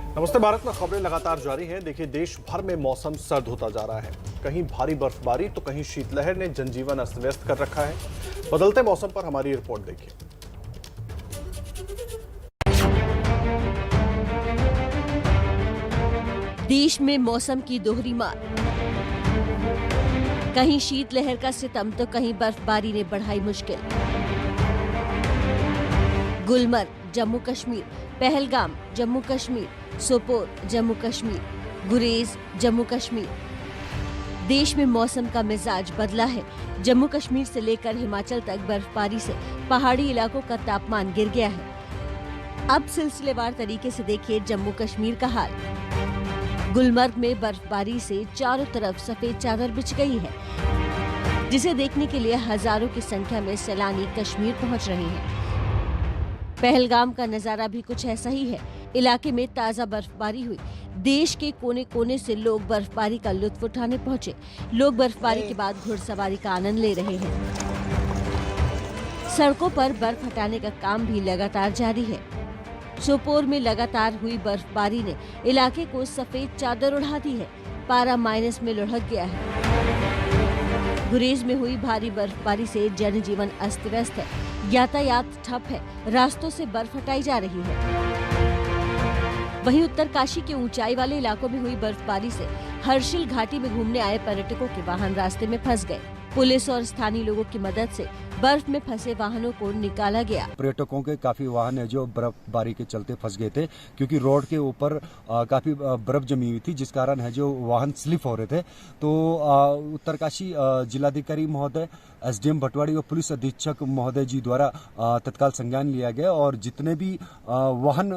नमस्ते भारत में खबरें लगातार जारी हैं। देखिए, देश भर में मौसम सर्द होता जा रहा है। कहीं भारी बर्फबारी तो कहीं शीतलहर ने जनजीवन अस्त व्यस्त कर रखा है। बदलते मौसम पर हमारी रिपोर्ट देखिए। देश में मौसम की दोहरी मार, कहीं शीतलहर का सितम तो कहीं बर्फबारी ने बढ़ाई मुश्किल। गुलमर्ग जम्मू कश्मीर, पहलगाम जम्मू कश्मीर, सोपोर जम्मू कश्मीर, गुरेज जम्मू कश्मीर। देश में मौसम का मिजाज बदला है। जम्मू कश्मीर से लेकर हिमाचल तक बर्फबारी से पहाड़ी इलाकों का तापमान गिर गया है। अब सिलसिलेवार तरीके से देखिए जम्मू कश्मीर का हाल। गुलमर्ग में बर्फबारी से चारों तरफ सफेद चादर बिछ गई है, जिसे देखने के लिए हजारों की संख्या में सैलानी कश्मीर पहुंच रहे हैं। पहलगाम का नजारा भी कुछ ऐसा ही है। इलाके में ताजा बर्फबारी हुई। देश के कोने कोने से लोग बर्फबारी का लुत्फ उठाने पहुंचे। लोग बर्फबारी के बाद घुड़सवारी का आनंद ले रहे हैं। सड़कों पर बर्फ हटाने का काम भी लगातार जारी है। सोपोर में लगातार हुई बर्फबारी ने इलाके को सफेद चादर उड़ा दी है। पारा माइनस में लुढ़क गया है। गुरेज में हुई भारी बर्फबारी से जनजीवन अस्त व्यस्त है। यातायात ठप है। रास्तों से बर्फ हटाई जा रही है। वहीं उत्तरकाशी के ऊंचाई वाले इलाकों में हुई बर्फबारी से हर्षिल घाटी में घूमने आए पर्यटकों के वाहन रास्ते में फंस गए। पुलिस और स्थानीय लोगों की मदद से बर्फ में फंसे वाहनों को निकाला गया। पर्यटकों के काफी वाहन है जो बर्फबारी के चलते फंस गए थे, क्योंकि रोड के ऊपर काफी बर्फ जमी हुई थी, जिस कारण है जो वाहन स्लिप हो रहे थे। तो उत्तरकाशी जिलाधिकारी महोदय, एसडीएम भटवाड़ी और पुलिस अधीक्षक महोदय जी द्वारा तत्काल संज्ञान लिया गया और जितने भी वाहन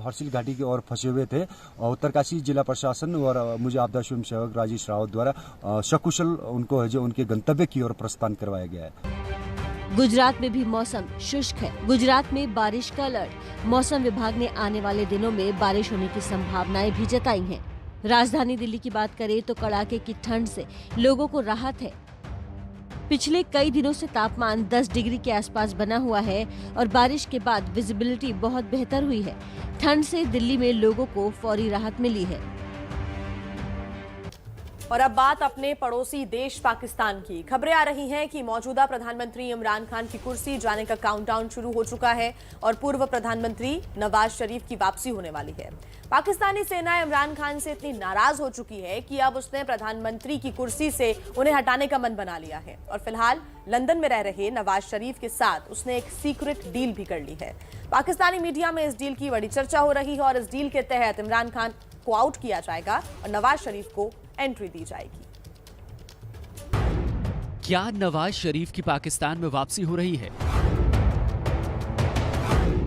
हर्षिल घाटी की ओर फंसे हुए थे, उत्तरकाशी जिला प्रशासन और मुझे आपदा स्वयं सेवक राजेश रावत द्वारा सकुशल उनको है जो उनके गंतव्य की ओर प्रस्थान करवाया गया है। गुजरात में भी मौसम शुष्क है। गुजरात में बारिश का अलर्ट। मौसम विभाग ने आने वाले दिनों में बारिश होने की संभावनाएं भी जताई हैं। राजधानी दिल्ली की बात करें तो कड़ाके की ठंड से लोगों को राहत है। पिछले कई दिनों से तापमान 10 डिग्री के आसपास बना हुआ है और बारिश के बाद विजिबिलिटी बहुत बेहतर हुई है। ठंड से दिल्ली में लोगों को फौरी राहत मिली है। और अब बात अपने पड़ोसी देश पाकिस्तान की। खबरें आ रही हैं कि मौजूदा प्रधानमंत्री इमरान खान की कुर्सी जाने का काउंटडाउन शुरू हो चुका है और पूर्व प्रधानमंत्री नवाज शरीफ की वापसी होने वाली है। पाकिस्तानी सेना इमरान खान से इतनी नाराज हो चुकी है कि अब उसने प्रधानमंत्री की कुर्सी से उन्हें हटाने का मन बना लिया है और फिलहाल लंदन में रह रहे नवाज शरीफ के साथ उसने एक सीक्रेट डील भी कर ली है। पाकिस्तानी मीडिया में इस डील की बड़ी चर्चा हो रही है और इस डील के तहत इमरान खान को आउट किया जाएगा और नवाज शरीफ को एंट्री दी जाएगी। क्या नवाज शरीफ की पाकिस्तान में वापसी हो रही है?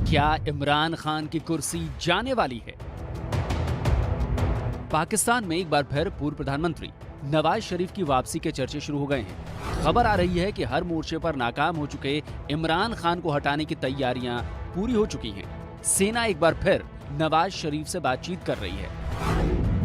क्या इमरान खान की कुर्सी जाने वाली है? पाकिस्तान में एक बार फिर पूर्व प्रधानमंत्री नवाज शरीफ की वापसी के चर्चे शुरू हो गए हैं। खबर आ रही है कि हर मोर्चे पर नाकाम हो चुके इमरान खान को हटाने की तैयारियां पूरी हो चुकी हैं। सेना एक बार फिर नवाज शरीफ से बातचीत कर रही है।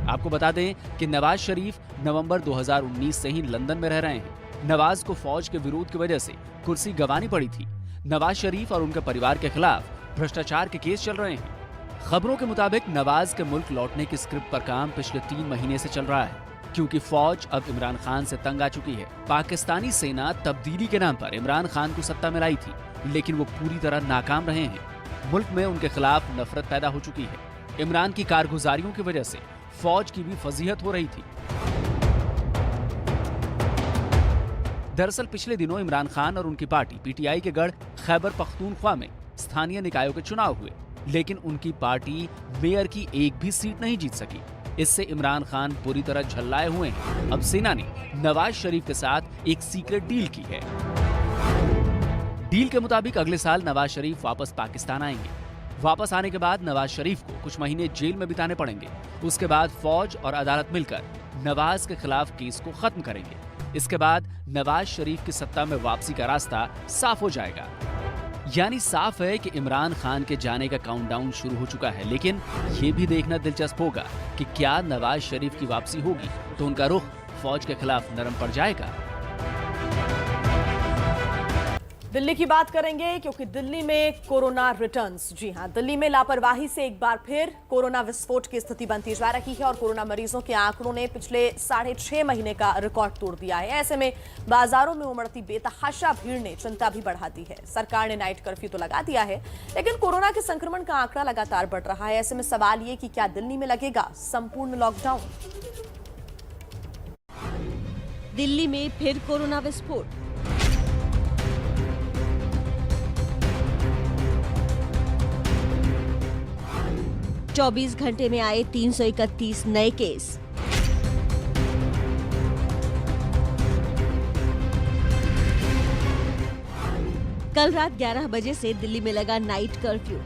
आपको बता दें कि नवाज शरीफ नवंबर 2019 से ही लंदन में रह रहे हैं। नवाज को फौज के विरोध की वजह से कुर्सी गंवानी पड़ी थी। नवाज शरीफ और उनके परिवार के खिलाफ भ्रष्टाचार के केस चल रहे हैं। खबरों के मुताबिक नवाज के मुल्क लौटने की स्क्रिप्ट पर काम पिछले 3 महीने से चल रहा है, क्योंकि फौज अब इमरान खान से तंग आ चुकी है। पाकिस्तानी सेना तब्दीली के नाम पर इमरान खान को सत्ता में लाई थी, लेकिन वो पूरी तरह नाकाम रहे हैं। मुल्क में उनके खिलाफ नफरत पैदा हो चुकी है। इमरान की कारगुजारियों की वजह से फौज की भी फजीहत हो रही थी। दरअसल पिछले दिनों इमरान खान और उनकी पार्टी पीटीआई के गढ़ खैबर पख्तूनख्वा में स्थानीय निकायों के चुनाव हुए, लेकिन उनकी पार्टी मेयर की एक भी सीट नहीं जीत सकी। इससे इमरान खान पूरी तरह झल्लाए हुए हैं। अब सेना ने नवाज शरीफ के साथ एक सीक्रेट डील की है। डील के मुताबिक अगले साल नवाज शरीफ वापस पाकिस्तान आएंगे। वापस आने के बाद नवाज शरीफ को कुछ महीने जेल में बिताने पड़ेंगे। उसके बाद फौज और अदालत मिलकर नवाज के खिलाफ केस को खत्म करेंगे। इसके बाद नवाज शरीफ की सत्ता में वापसी का रास्ता साफ हो जाएगा। यानी साफ है कि इमरान खान के जाने का काउंटडाउन शुरू हो चुका है। लेकिन ये भी देखना दिलचस्प होगा कि क्या नवाज शरीफ की वापसी होगी तो उनका रुख फौज के खिलाफ नरम पड़ जाएगा। दिल्ली की बात करेंगे क्योंकि दिल्ली में कोरोना रिटर्न्स। जी हां, दिल्ली में लापरवाही से एक बार फिर कोरोना विस्फोट की स्थिति बनती जा रही है और कोरोना मरीजों के आंकड़ों ने पिछले 6.5 महीने का रिकॉर्ड तोड़ दिया है। ऐसे में बाजारों में उमड़ती बेतहाशा भीड़ ने चिंता भी बढ़ा दी है। सरकार ने नाइट कर्फ्यू तो लगा दिया है, लेकिन कोरोना के संक्रमण का आंकड़ा लगातार बढ़ रहा है। ऐसे में सवाल ये कि क्या दिल्ली में लगेगा संपूर्ण लॉकडाउन? दिल्ली में फिर कोरोना विस्फोट। चौबीस घंटे में आए 331 नए केस। कल रात 11 बजे से दिल्ली में लगा नाइट कर्फ्यू।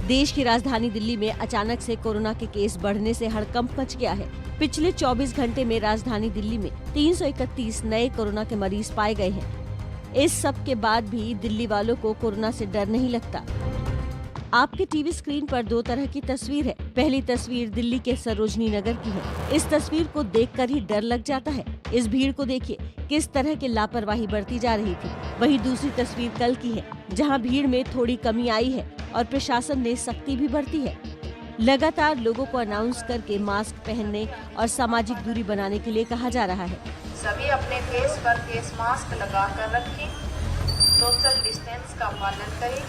देश की राजधानी दिल्ली में अचानक से कोरोना के केस बढ़ने से हड़कंप मच गया है। पिछले 24 घंटे में राजधानी दिल्ली में 331 नए कोरोना के मरीज पाए गए हैं। इस सब के बाद भी दिल्ली वालों को कोरोना से डर नहीं लगता। आपके टीवी स्क्रीन पर दो तरह की तस्वीर है। पहली तस्वीर दिल्ली के सरोजनी नगर की है। इस तस्वीर को देखकर ही डर लग जाता है। इस भीड़ को देखिए, किस तरह की लापरवाही बरती जा रही थी। वहीं दूसरी तस्वीर कल की है, जहां भीड़ में थोड़ी कमी आई है और प्रशासन ने सख्ती भी बरती है। लगातार लोगों को अनाउंस करके मास्क पहनने और सामाजिक दूरी बनाने के लिए कहा जा रहा है। सभी अपने फेस पर फेस मास्क लगा कर रखें, सोशल डिस्टेंस का पालन करें,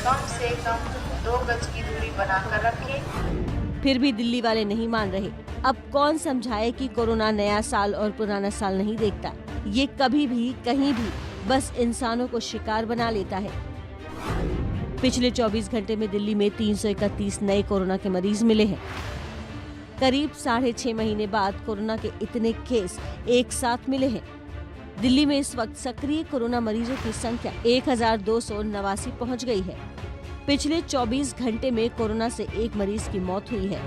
कम से कम 2 गज की दूरी बनाकर रखें। फिर भी दिल्ली वाले नहीं मान रहे। अब कौन समझाए कि कोरोना नया साल और पुराना साल नहीं देखता। ये कभी भी कहीं भी बस इंसानों को शिकार बना लेता है। पिछले 24 घंटे में दिल्ली में 331 नए कोरोना के मरीज मिले हैं। करीब 6.5 महीने बाद कोरोना के इतने केस एक साथ मिले हैं। दिल्ली में इस वक्त सक्रिय कोरोना मरीजों की संख्या 1289 पहुंच गई है। पिछले 24 घंटे में कोरोना से एक मरीज की मौत हुई है।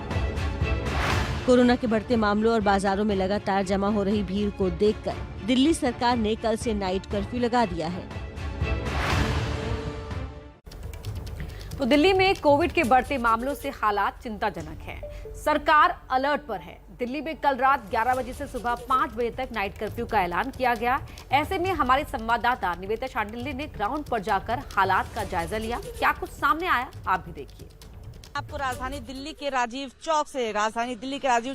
कोरोना के बढ़ते मामलों और बाजारों में लगातार जमा हो रही भीड़ को देखकर दिल्ली सरकार ने कल से नाइट कर्फ्यू लगा दिया है। तो दिल्ली में कोविड के बढ़ते मामलों से हालात चिंताजनक हैं। सरकार अलर्ट पर है। दिल्ली में कल रात 11 बजे से सुबह 5 बजे तक नाइट कर्फ्यू का ऐलान किया गया। ऐसे में हमारे संवाददाता निवेदिता शांडिल्य ने ग्राउंड पर जाकर हालात का जायजा लिया। क्या कुछ सामने आया, आप भी देखिए। आपको राजधानी दिल्ली के राजीव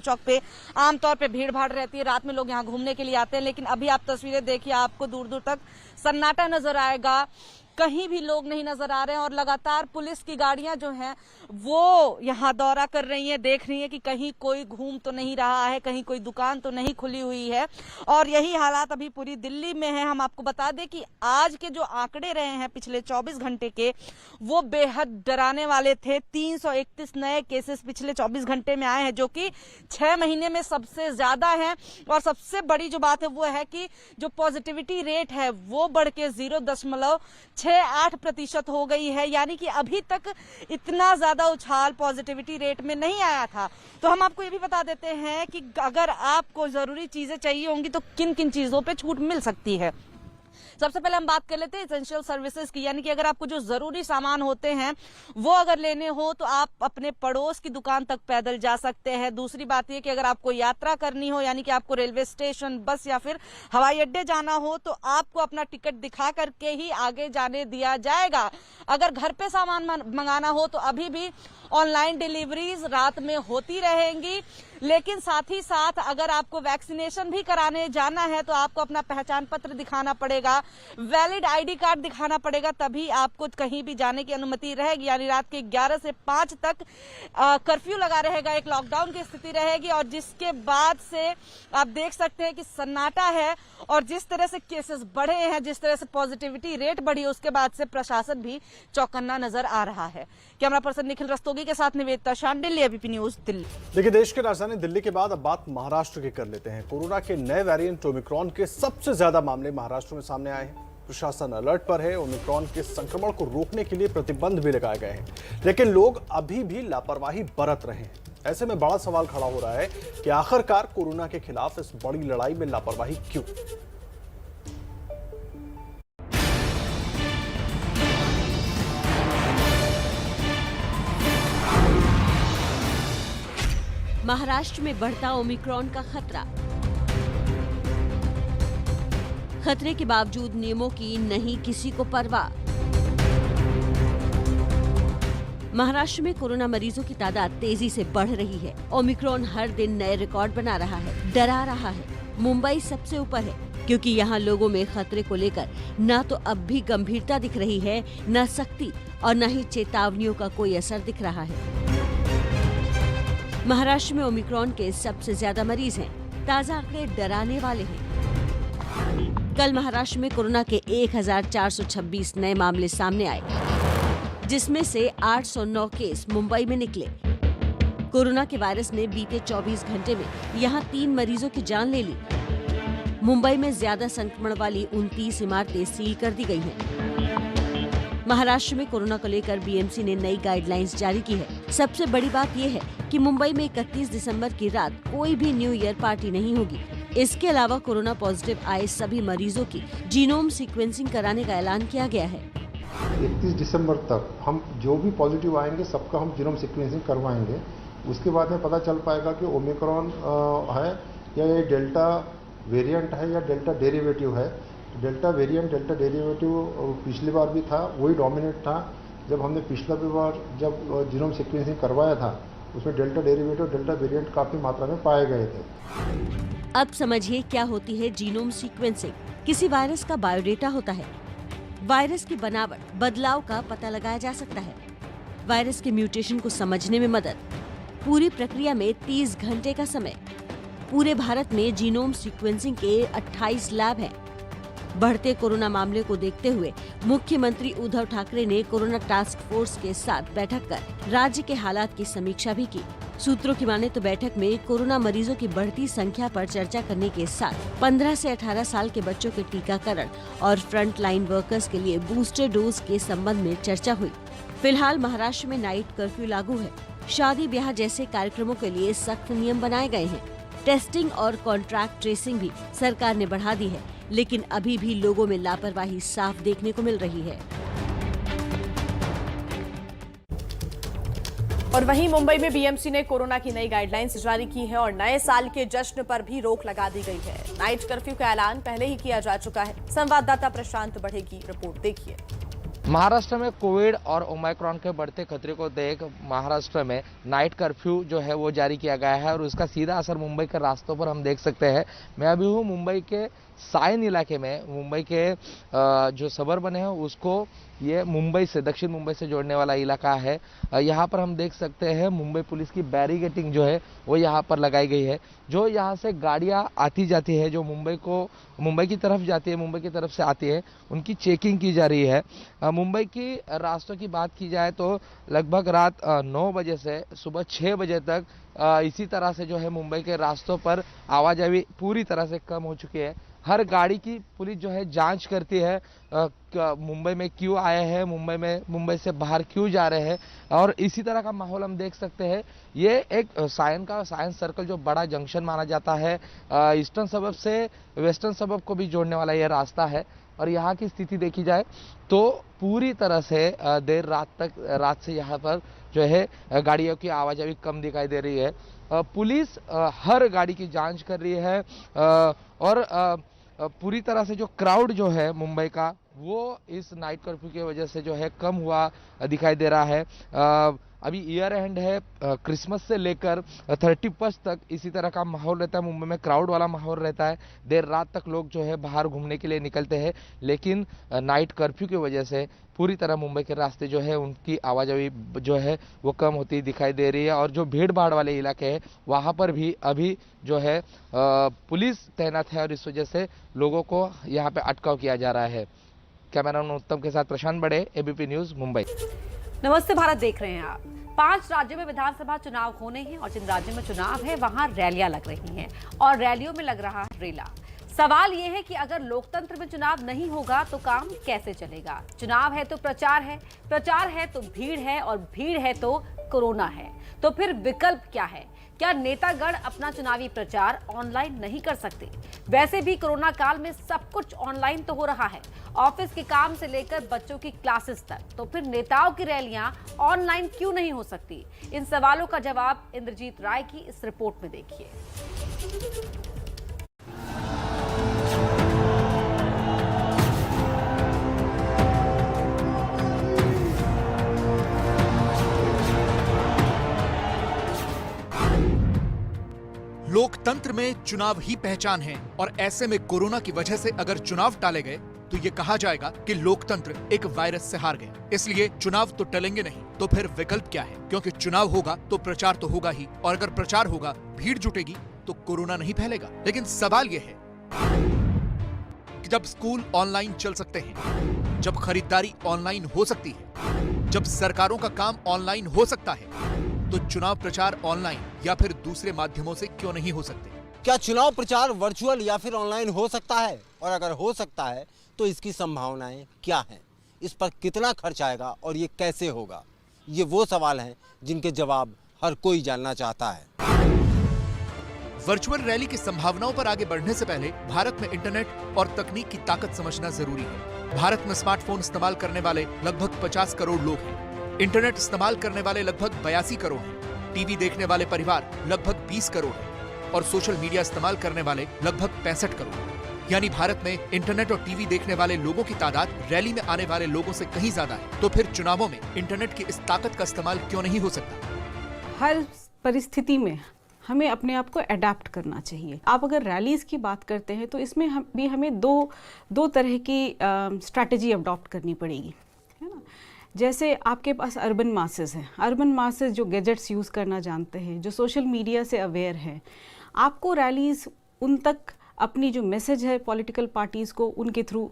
चौक पे आमतौर पे भीड़ भाड़ रहती है। रात में लोग यहाँ घूमने के लिए आते हैं, लेकिन अभी आप तस्वीरें देखिए, आपको दूर दूर तक सन्नाटा नजर आएगा। कहीं भी लोग नहीं नजर आ रहे हैं और लगातार पुलिस की गाड़ियां जो हैं वो यहाँ दौरा कर रही हैं, देख रही हैं कि कहीं कोई घूम तो नहीं रहा है, कहीं कोई दुकान तो नहीं खुली हुई है। और यही हालात अभी पूरी दिल्ली में है। हम आपको बता दें कि आज के जो आंकड़े रहे हैं पिछले 24 घंटे के, वो बेहद डराने वाले थे। 331 नए केसेस पिछले 24 घंटे में आए हैं, जो कि 6 महीने में सबसे ज्यादा है। और सबसे बड़ी जो बात है वो है कि जो पॉजिटिविटी रेट है वो बढ़ के 0.68% हो गई है। यानी कि अभी तक इतना ज्यादा उछाल पॉजिटिविटी रेट में नहीं आया था। तो हम आपको ये भी बता देते हैं कि अगर आपको जरूरी चीजें चाहिए होंगी तो किन किन चीजों पे छूट मिल सकती है। सबसे पहले हम बात कर लेते हैं एसेंशियल सर्विसेज की, यानी कि अगर आपको जो जरूरी सामान होते हैं वो अगर लेने हो तो आप अपने पड़ोस की दुकान तक पैदल जा सकते हैं। दूसरी बात यह कि अगर आपको यात्रा करनी हो, यानी कि आपको रेलवे स्टेशन, बस या फिर हवाई अड्डे जाना हो, तो आपको अपना टिकट दिखा करके ही आगे जाने दिया जाएगा। अगर घर पे सामान मंगाना हो तो अभी भी ऑनलाइन डिलीवरीज रात में होती रहेंगी। लेकिन साथ ही साथ अगर आपको वैक्सीनेशन भी कराने जाना है तो आपको अपना पहचान पत्र दिखाना पड़ेगा, वैलिड आईडी कार्ड दिखाना पड़ेगा, तभी आपको कहीं भी जाने की अनुमति रहेगी। यानी रात के 11 से 5 तक कर्फ्यू लगा रहेगा, एक लॉकडाउन की स्थिति रहेगी। और जिसके बाद से आप देख सकते हैं कि सन्नाटा है और जिस तरह से केसेस बढ़े हैं, जिस तरह से पॉजिटिविटी रेट बढ़ी, उसके बाद से प्रशासन भी चौकन्ना नजर आ रहा है। कैमरा पर्सन निखिल रस्तोगी के साथ निवेदिता शांडिल्य, एबीपी न्यूज, दिल्ली। देखिए, देश की राजधानी दिल्ली के बाद अब बात महाराष्ट्र की कर लेते हैं। कोरोना के नए वेरिएंट ओमिक्रॉन के सबसे ज्यादा मामले महाराष्ट्र में सामने आए हैं। प्रशासन अलर्ट पर है। ओमिक्रॉन के संक्रमण को रोकने के लिए प्रतिबंध भी लगाए गए हैं, लेकिन लोग अभी भी लापरवाही बरत रहे हैं। ऐसे में बड़ा सवाल खड़ा हो रहा है कि आखिरकार कोरोना के खिलाफ इस बड़ी लड़ाई में लापरवाही क्यों? महाराष्ट्र में बढ़ता ओमिक्रॉन का खतरा। खतरे के बावजूद नियमों की नहीं किसी को परवाह। महाराष्ट्र में कोरोना मरीजों की तादाद तेजी से बढ़ रही है। ओमिक्रॉन हर दिन नए रिकॉर्ड बना रहा है, डरा रहा है। मुंबई सबसे ऊपर है क्योंकि यहाँ लोगों में खतरे को लेकर न तो अब भी गंभीरता दिख रही है, न सख्ती और न ही चेतावनियों का कोई असर दिख रहा है। महाराष्ट्र में ओमिक्रॉन के सबसे ज्यादा मरीज हैं। ताजा आंकड़े डराने वाले हैं। कल महाराष्ट्र में कोरोना के 1426 नए मामले सामने आए, जिसमें से 809 केस मुंबई में निकले। कोरोना के वायरस ने बीते 24 घंटे में यहां 3 मरीजों की जान ले ली। मुंबई में ज्यादा संक्रमण वाली 29 इमारतें सील कर दी गई हैं। महाराष्ट्र में कोरोना को लेकर बीएमसी ने नई गाइडलाइंस जारी की है। सबसे बड़ी बात यह है कि मुंबई में 31 दिसंबर की रात कोई भी न्यू ईयर पार्टी नहीं होगी। इसके अलावा कोरोना पॉजिटिव आए सभी मरीजों की जीनोम सीक्वेंसिंग कराने का ऐलान किया गया है। 31 दिसंबर तक हम जो भी पॉजिटिव आएंगे सबका हम जीनोम सीक्वेंसिंग करवाएंगे। उसके बाद में पता चल पाएगा कि ओमिक्रॉन है या ये डेल्टा वेरिएंट है या डेल्टा डेरिवेटिव है। डेल्टा वेरिएंट डेल्टा डेरिवेटिव पिछली बार भी था, वही डोमिनेट था। जब हमने पिछला बार जब जीनोम सीक्वेंसिंग करवाया था उसमें डेल्टा डेरिवेटिव डेल्टा वेरिएंट काफ़ी मात्रा में पाए गए थे। अब समझिए क्या होती है जीनोम सीक्वेंसिंग। किसी वायरस का बायोडेटा होता है। वायरस की बनावट, बदलाव का पता लगाया जा सकता है। वायरस के म्यूटेशन को समझने में मदद। पूरी प्रक्रिया में 30 घंटे का समय। पूरे भारत में जीनोम सीक्वेंसिंग के 28 लैब हैं। बढ़ते कोरोना मामले को देखते हुए मुख्यमंत्री उद्धव ठाकरे ने कोरोना टास्क फोर्स के साथ बैठक कर राज्य के हालात की समीक्षा भी की। सूत्रों की माने तो बैठक में कोरोना मरीजों की बढ़ती संख्या पर चर्चा करने के साथ 15 से 18 साल के बच्चों के टीकाकरण और फ्रंट लाइन वर्कर्स के लिए बूस्टर डोज के संबंध में चर्चा हुई। फिलहाल महाराष्ट्र में नाइट कर्फ्यू लागू है। शादी ब्याह जैसे कार्यक्रमों के लिए सख्त नियम बनाए गए हैं। टेस्टिंग और कॉन्ट्रैक्ट ट्रेसिंग भी सरकार ने बढ़ा दी है, लेकिन अभी भी लोगों में लापरवाही साफ देखने को मिल रही है। और वहीं मुंबई में बीएमसी ने कोरोना की नई गाइडलाइंस जारी की है और नए साल के जश्न पर भी रोक लगा दी गई है। नाइट कर्फ्यू का ऐलान पहले ही किया जा चुका है। संवाददाता प्रशांत बढ़े की रिपोर्ट देखिए। महाराष्ट्र में कोविड और ओमाइक्रॉन के बढ़ते खतरे को देख महाराष्ट्र में नाइट कर्फ्यू जो है वो जारी किया गया है और उसका सीधा असर मुंबई के रास्तों पर हम देख सकते हैं। मैं अभी हूँ मुंबई के साइन इलाके में। मुंबई के जो सबर्बन है उसको ये मुंबई से, दक्षिण मुंबई से जोड़ने वाला इलाका है। यहाँ पर हम देख सकते हैं मुंबई पुलिस की बैरिकेडिंग जो है वो यहाँ पर लगाई गई है। जो यहाँ से गाड़ियाँ आती जाती है, जो मुंबई की तरफ जाती है, मुंबई की तरफ से आती है, उनकी चेकिंग की जा रही है। मुंबई की रास्तों की बात की जाए तो लगभग रात 9 बजे से सुबह 6 बजे तक इसी तरह से जो है मुंबई के रास्तों पर आवाजाही पूरी तरह से कम हो चुकी है। हर गाड़ी की पुलिस जो है जांच करती है मुंबई में क्यों आए हैं, मुंबई से बाहर क्यों जा रहे हैं। और इसी तरह का माहौल हम देख सकते हैं। ये एक साइंस सर्कल जो बड़ा जंक्शन माना जाता है, ईस्टर्न सबब से वेस्टर्न सबब को भी जोड़ने वाला ये रास्ता है। और यहाँ की स्थिति देखी जाए तो पूरी तरह से देर रात से यहाँ पर जो है गाड़ियों की आवाजाही कम दिखाई दे रही है। पुलिस हर गाड़ी की जांच कर रही है और पूरी तरह से जो क्राउड जो है मुंबई का वो इस नाइट कर्फ्यू की वजह से जो है कम हुआ दिखाई दे रहा है। अभी ईयर एंड है, क्रिसमस से लेकर 31 तक इसी तरह का माहौल रहता है। मुंबई में क्राउड वाला माहौल रहता है। देर रात तक लोग जो है बाहर घूमने के लिए निकलते हैं, लेकिन नाइट कर्फ्यू की वजह से पूरी तरह मुंबई के रास्ते जो है उनकी आवाजाही जो है वो कम होती दिखाई दे रही है। और जो भीड़ भाड़ वाले इलाके हैं वहाँ पर भी अभी जो है पुलिस तैनात है और इस वजह से लोगों को यहाँ पे अटकाव किया जा रहा है। कैमरामैन उत्तम के साथ प्रशांत बड़े, एबीपी न्यूज, मुंबई। नमस्ते भारत देख रहे हैं आप। 5 राज्यों में विधानसभा चुनाव होने हैं और जिन राज्यों में चुनाव है वहां रैलियां लग रही हैं और रैलियों में लग रहा है रेला। सवाल ये है कि अगर लोकतंत्र में चुनाव नहीं होगा तो काम कैसे चलेगा? चुनाव है तो प्रचार है तो भीड़ है, और भीड़ है तो कोरोना है। तो फिर विकल्प क्या है? क्या नेतागण अपना चुनावी प्रचार ऑनलाइन नहीं कर सकते? वैसे भी कोरोना काल में सब कुछ ऑनलाइन तो हो रहा है, ऑफिस के काम से लेकर बच्चों की क्लासेस तक। तो फिर नेताओं की रैलियां ऑनलाइन क्यों नहीं हो सकती? इन सवालों का जवाब इंद्रजीत राय की इस रिपोर्ट में देखिए। लोकतंत्र में चुनाव ही पहचान है, और ऐसे में कोरोना की वजह से अगर चुनाव टाले गए तो ये कहा जाएगा कि लोकतंत्र एक वायरस से हार गया। इसलिए चुनाव तो टलेंगे नहीं, तो फिर विकल्प क्या है? क्योंकि चुनाव होगा तो प्रचार तो होगा ही, और अगर प्रचार होगा, भीड़ जुटेगी, तो कोरोना नहीं फैलेगा। लेकिन सवाल यह है कि जब स्कूल ऑनलाइन चल सकते हैं, जब खरीदारी ऑनलाइन हो सकती है, जब सरकारों का काम ऑनलाइन हो सकता है, तो चुनाव प्रचार ऑनलाइन या फिर दूसरे माध्यमों से क्यों नहीं हो सकते? क्या चुनाव प्रचार वर्चुअल या फिर ऑनलाइन हो सकता है? और अगर हो सकता है तो इसकी संभावनाएं क्या हैं? इस पर कितना खर्च आएगा और ये कैसे होगा? ये वो सवाल हैं जिनके जवाब हर कोई जानना चाहता है। वर्चुअल रैली की संभावनाओं पर आगे बढ़ने से पहले भारत में इंटरनेट और तकनीक की ताकत समझना जरूरी है। भारत में स्मार्टफोन इस्तेमाल करने वाले लगभग 50 करोड़ लोग हैं। इंटरनेट इस्तेमाल करने वाले लगभग 82 करोड़ हैं। टीवी देखने वाले परिवार लगभग 20 करोड़ हैं और सोशल मीडिया इस्तेमाल करने वाले लगभग 65 करोड़। यानी भारत में इंटरनेट और टीवी देखने वाले लोगों की तादाद रैली में आने वाले लोगों से कहीं ज्यादा है। तो फिर चुनावों में इंटरनेट की इस ताकत का इस्तेमाल क्यों नहीं हो सकता? हर परिस्थिति में हमें अपने आप को अडेप्ट करना चाहिए। आप अगर रैलीज की बात करते हैं तो इसमें हमें दो तरह की स्ट्रैटेजी अडॉप्ट करनी पड़ेगी, है ना। जैसे आपके पास अर्बन मासेस हैं, अर्बन मासेस जो गैजेट्स यूज़ करना जानते हैं, जो सोशल मीडिया से अवेयर हैं, आपको रैलीज उन तक अपनी जो मैसेज है पॉलिटिकल पार्टीज़ को उनके थ्रू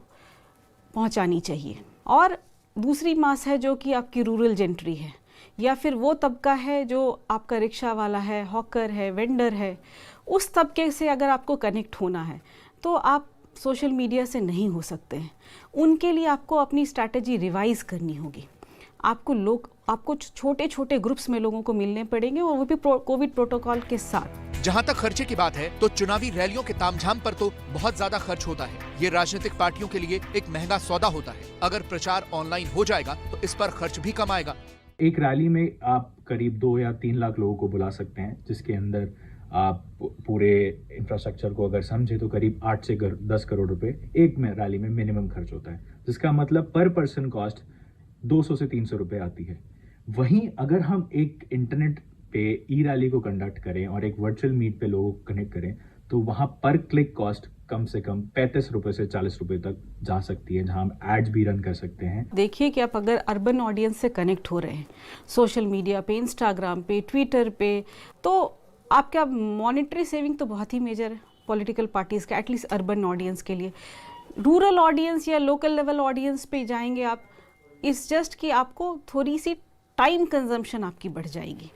पहुंचानी चाहिए। और दूसरी मास है जो कि आपकी रूरल जेंट्री है, या फिर वो तबका है जो आपका रिक्शा वाला है, हॉकर है, वेंडर है। उस तबके से अगर आपको कनेक्ट होना है तो आप सोशल मीडिया से नहीं हो सकते हैं। उनके लिए आपको अपनी स्ट्रैटेजी रिवाइज करनी होगी। आपको छोटे छोटे ग्रुप्स में लोगों को मिलने पड़ेंगे, और वो भी कोविड प्रोटोकॉल के साथ। जहाँ तक खर्चे की बात है तो चुनावी रैलियों के तामझाम पर तो बहुत ज्यादा खर्च होता है। ये राजनीतिक पार्टियों के लिए एक महंगा सौदा होता है। अगर प्रचार ऑनलाइन हो जाएगा तो इस पर खर्च भी कम आएगा। एक रैली में आप करीब 2 या 3 लाख लोगों को बुला सकते हैं, जिसके अंदर आप पूरे इंफ्रास्ट्रक्चर को अगर समझे तो करीब 8 से 10 करोड़ रुपए एक में रैली में मिनिमम खर्च होता है, जिसका मतलब पर पर्सन कॉस्ट 200 से 300 रुपए आती है। वहीं अगर हम एक इंटरनेट पे ई रैली को कंडक्ट करें और एक वर्चुअल मीट पे लोगों को कनेक्ट करें तो वहाँ पर क्लिक कॉस्ट कम से कम 35 रुपए से 40 रुपए तक जा सकती है, जहां हम एड्स भी रन कर सकते हैं। देखिए कि आप अगर अर्बन ऑडियंस से कनेक्ट हो रहे हैं सोशल मीडिया पे, इंस्टाग्राम पे, ट्विटर पे, तो आपका मॉनेटरी सेविंग तो बहुत ही मेजर है पॉलिटिकल पार्टीज का, एटलीस्ट अर्बन ऑडियंस के लिए। रूरल ऑडियंस या लोकल लेवल ऑडियंस पे जाएंगे आप, इट्स जस्ट कि आपको थोड़ी सी टाइम कंजम्पशन आपकी बढ़ जाएगी।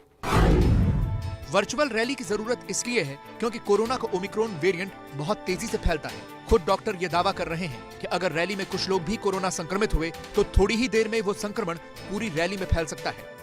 वर्चुअल रैली की जरूरत इसलिए है क्योंकि कोरोना का ओमिक्रॉन वेरिएंट बहुत तेजी से फैलता है। खुद डॉक्टर ये दावा कर रहे हैं कि अगर रैली में कुछ लोग भी कोरोना संक्रमित हुए तो थोड़ी ही देर में वो संक्रमण पूरी रैली में फैल सकता है।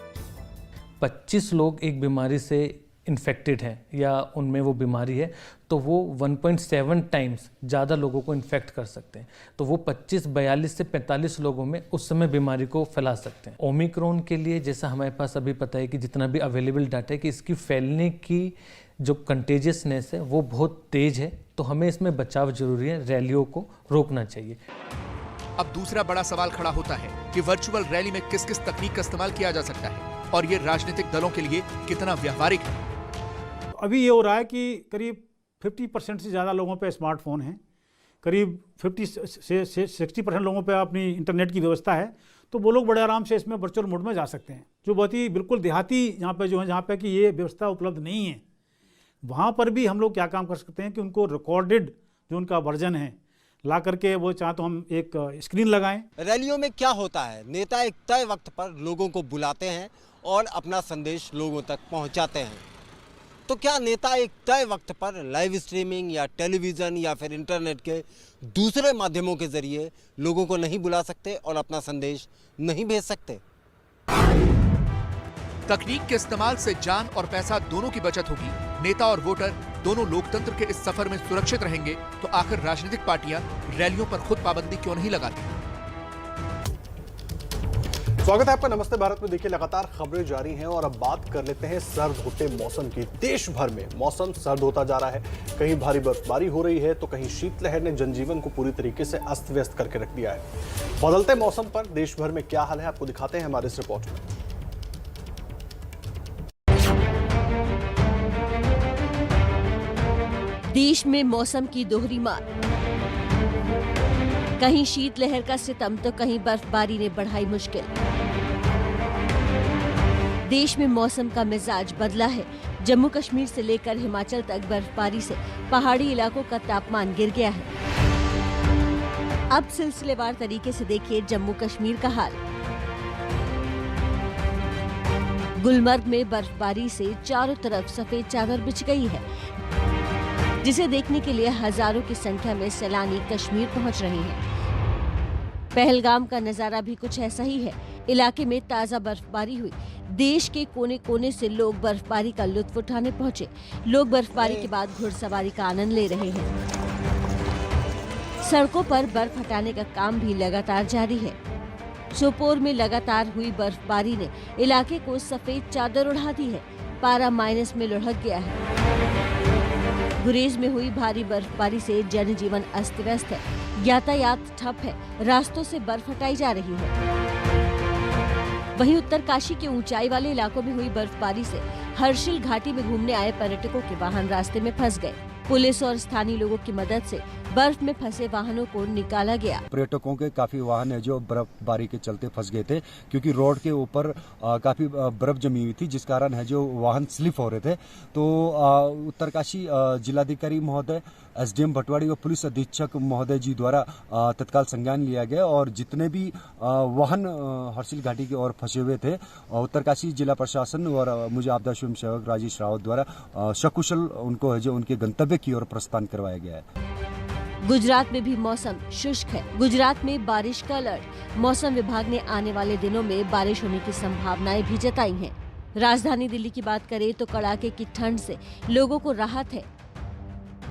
25 लोग एक बीमारी से इन्फेक्टेड है या उनमें वो बीमारी है तो वो 1.7 टाइम्स ज़्यादा लोगों को इन्फेक्ट कर सकते हैं। तो वो 42 से 45 लोगों में उस समय बीमारी को फैला सकते हैं। ओमिक्रॉन के लिए जैसा हमारे पास अभी पता है कि जितना भी अवेलेबल डाटा है कि इसकी फैलने की जो कंटेजियसनेस है वो बहुत तेज है, तो हमें इसमें बचाव जरूरी है, रैलियों को रोकना चाहिए। अब दूसरा बड़ा सवाल खड़ा होता है कि वर्चुअल रैली में किस किस तकनीक का इस्तेमाल किया जा सकता है और ये राजनीतिक दलों के लिए कितना व्यावहारिक है। अभी ये हो रहा है कि करीब 50% से ज़्यादा लोगों पे स्मार्टफोन है, करीब 50 से 60% लोगों पे अपनी इंटरनेट की व्यवस्था है, तो वो लोग बड़े आराम से इसमें वर्चुअल मोड में जा सकते हैं। जो बहुत ही बिल्कुल देहाती यहाँ पे जो है, जहाँ पे कि ये व्यवस्था उपलब्ध नहीं है, वहाँ पर भी हम लोग क्या काम कर सकते हैं कि उनको रिकॉर्डेड जो उनका वर्जन है ला करके वो चाहे तो हम एक स्क्रीन लगाएं। रैलियों में क्या होता है, नेता एक तय वक्त पर लोगों को बुलाते हैं और अपना संदेश लोगों तक पहुंचाते हैं। तो क्या नेता एक तय वक्त पर लाइव स्ट्रीमिंग या टेलीविज़न या फिर इंटरनेट के दूसरे माध्यमों के जरिए लोगों को नहीं बुला सकते और अपना संदेश नहीं भेज सकते? तकनीक के इस्तेमाल से जान और पैसा दोनों की बचत होगी। नेता और वोटर दोनों लोकतंत्र के इस सफर में सुरक्षित रहेंगे तो आखिर राजनीतिक पार्टियां रैलियों पर खुद पाबंदी क्यों नहीं लगाती? स्वागत है आपका नमस्ते भारत में। देखिए, लगातार खबरें जारी हैं और अब बात कर लेते हैं सर्द होते मौसम की। देश भर में मौसम सर्द होता जा रहा है। कहीं भारी बर्फबारी हो रही है तो कहीं शीतलहर ने जनजीवन को पूरी तरीके से अस्त व्यस्त करके रख दिया है। बदलते मौसम पर देश भर में क्या हाल है, आपको दिखाते हैं हमारे इस रिपोर्ट में। देश में मौसम की दोहरी मार, कहीं शीतलहर का सितम तो कहीं बर्फबारी ने बढ़ाई मुश्किल। देश में मौसम का मिजाज बदला है। जम्मू कश्मीर से लेकर हिमाचल तक बर्फबारी से पहाड़ी इलाकों का तापमान गिर गया है। अब सिलसिलेवार तरीके से देखिए जम्मू कश्मीर का हाल। गुलमर्ग में बर्फबारी से चारों तरफ सफेद चादर बिछ गई है, जिसे देखने के लिए हजारों की संख्या में सैलानी कश्मीर पहुंच रहे हैं। पहलगाम का नजारा भी कुछ ऐसा ही है। इलाके में ताजा बर्फबारी हुई। देश के कोने कोने से लोग बर्फबारी का लुत्फ उठाने पहुंचे। लोग बर्फबारी के बाद घुड़सवारी का आनंद ले रहे हैं। सड़कों पर बर्फ हटाने का काम भी लगातार जारी है। सोपोर में लगातार हुई बर्फबारी ने इलाके को सफेद चादर उड़ा दी है। पारा माइनस में लुढ़क गया है। गुरेज में हुई भारी बर्फबारी से जनजीवन अस्त व्यस्त है। यातायात ठप है। रास्तों से बर्फ हटाई जा रही है। वहीं उत्तरकाशी के ऊंचाई वाले इलाकों में हुई बर्फबारी से हर्षिल घाटी में घूमने आए पर्यटकों के वाहन रास्ते में फंस गए। पुलिस और स्थानीय लोगों की मदद से बर्फ में फंसे वाहनों को निकाला गया। पर्यटकों के काफी वाहन है जो बर्फबारी के चलते फंस गए थे, क्योंकि रोड के ऊपर काफी बर्फ जमी हुई थी, जिस कारण है जो वाहन स्लिप हो रहे थे। तो उत्तरकाशी जिलाधिकारी महोदय, एसडीएम भटवाड़ी और पुलिस अधीक्षक महोदय जी द्वारा तत्काल संज्ञान लिया गया और जितने भी वाहन हर्षिल घाटी की ओर फंसे हुए थे, उत्तरकाशी जिला प्रशासन और मुझे आपदा स्वयं सेवक राजेश रावत द्वारा सकुशल उनको है जो उनके गंतव्य की ओर प्रस्थान करवाया गया है। गुजरात में भी मौसम शुष्क है। गुजरात में बारिश का अलर्ट। मौसम विभाग ने आने वाले दिनों में बारिश होने की संभावनाएं भी जताई हैं। राजधानी दिल्ली की बात करें तो कड़ाके की ठंड से लोगों को राहत है।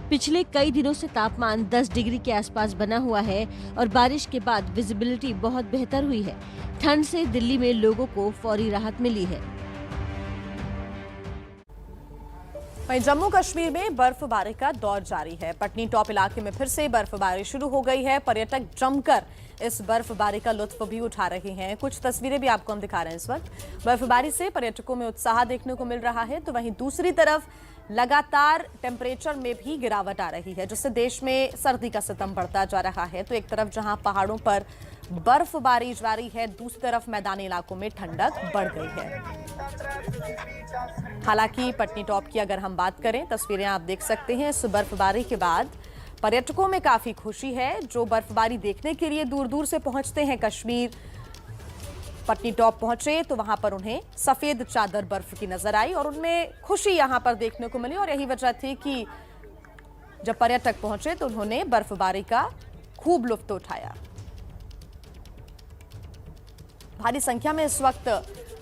पिछले कई दिनों से तापमान 10 डिग्री के आसपास बना हुआ है और बारिश के बाद विजिबिलिटी बहुत बेहतर हुई है। ठंड से दिल्ली में लोगों को फौरी राहत मिली है। वहीं जम्मू कश्मीर में बर्फबारी का दौर जारी है। पटनी टॉप इलाके में फिर से बर्फबारी शुरू हो गई है। पर्यटक जमकर इस बर्फबारी का लुत्फ भी उठा रहे हैं। कुछ तस्वीरें भी आपको हम दिखा रहे हैं। इस वक्त बर्फबारी से पर्यटकों में उत्साह देखने को मिल रहा है, तो वहीं दूसरी तरफ लगातार टेम्परेचर में भी गिरावट आ रही है, जिससे देश में सर्दी का सितम बढ़ता जा रहा है। तो एक तरफ जहां पहाड़ों पर बर्फबारी जारी है, दूसरी तरफ मैदानी इलाकों में ठंडक बढ़ गई है। हालांकि पटनी टॉप की अगर हम बात करें, तस्वीरें आप देख सकते हैं। इस बर्फबारी के बाद पर्यटकों में काफी खुशी है, जो बर्फबारी देखने के लिए दूर दूर से पहुंचते हैं। कश्मीर पटनी टॉप पहुंचे तो वहां पर उन्हें सफेद चादर बर्फ की नजर आई और उनमें खुशी यहां पर देखने को मिली। और यही वजह थी कि जब पर्यटक पहुंचे तो उन्होंने बर्फबारी का खूब लुत्फ उठाया। भारी संख्या में इस वक्त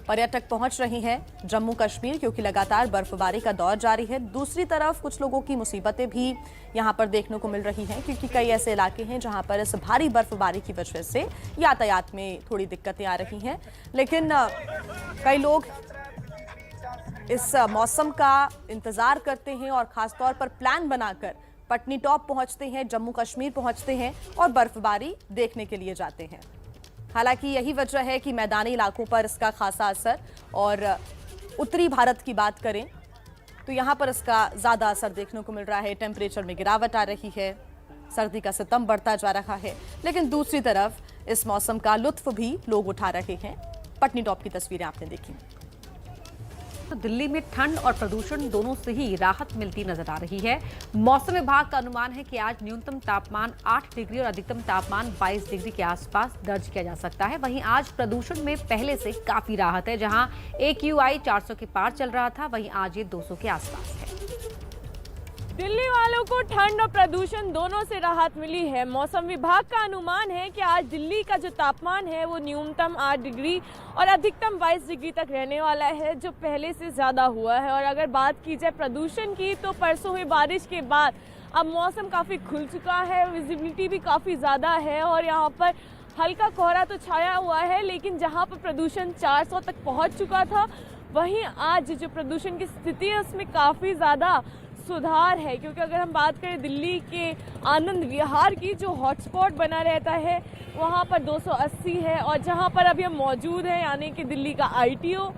पर्यटक पहुंच रहे हैं जम्मू कश्मीर, क्योंकि लगातार बर्फबारी का दौर जारी है। दूसरी तरफ कुछ लोगों की मुसीबतें भी यहां पर देखने को मिल रही हैं, क्योंकि कई ऐसे इलाके हैं जहां पर इस भारी बर्फबारी की वजह से यातायात में थोड़ी दिक्कतें आ रही हैं। लेकिन कई लोग इस मौसम का इंतजार करते हैं और खासतौर पर प्लान बनाकर पटनी टॉप पहुंचते हैं, जम्मू कश्मीर पहुंचते हैं और बर्फबारी देखने के लिए जाते हैं। हालांकि यही वजह है कि मैदानी इलाकों पर इसका खासा असर, और उत्तरी भारत की बात करें तो यहाँ पर इसका ज़्यादा असर देखने को मिल रहा है। टेम्परेचर में गिरावट आ रही है, सर्दी का सितम बढ़ता जा रहा है। लेकिन दूसरी तरफ इस मौसम का लुत्फ भी लोग उठा रहे हैं। पटनी टॉप की तस्वीरें आपने देखी। तो दिल्ली में ठंड और प्रदूषण दोनों से ही राहत मिलती नजर आ रही है। मौसम विभाग का अनुमान है कि आज न्यूनतम तापमान 8 डिग्री और अधिकतम तापमान 22 डिग्री के आसपास दर्ज किया जा सकता है। वहीं आज प्रदूषण में पहले से काफी राहत है। जहां AQI 400 के पार चल रहा था, वहीं आज ये 200 के आसपास है। दिल्ली वालों को ठंड और प्रदूषण दोनों से राहत मिली है। मौसम विभाग का अनुमान है कि आज दिल्ली का जो तापमान है वो न्यूनतम 8 डिग्री और अधिकतम 22 डिग्री तक रहने वाला है, जो पहले से ज़्यादा हुआ है। और अगर बात की जाए प्रदूषण की, तो परसों हुई बारिश के बाद अब मौसम काफ़ी खुल चुका है, विजिबिलिटी भी काफ़ी ज़्यादा है और यहाँ पर हल्का कोहरा तो छाया हुआ है, लेकिन जहाँ पर प्रदूषण 400 तक पहुँच चुका था, वहीं आज जो प्रदूषण की स्थिति है उसमें काफ़ी ज़्यादा सुधार है। क्योंकि अगर हम बात करें दिल्ली के आनंद विहार की, जो हॉटस्पॉट बना रहता है, वहाँ पर 280 है और जहाँ पर अभी हम मौजूद हैं यानी कि दिल्ली का ITO,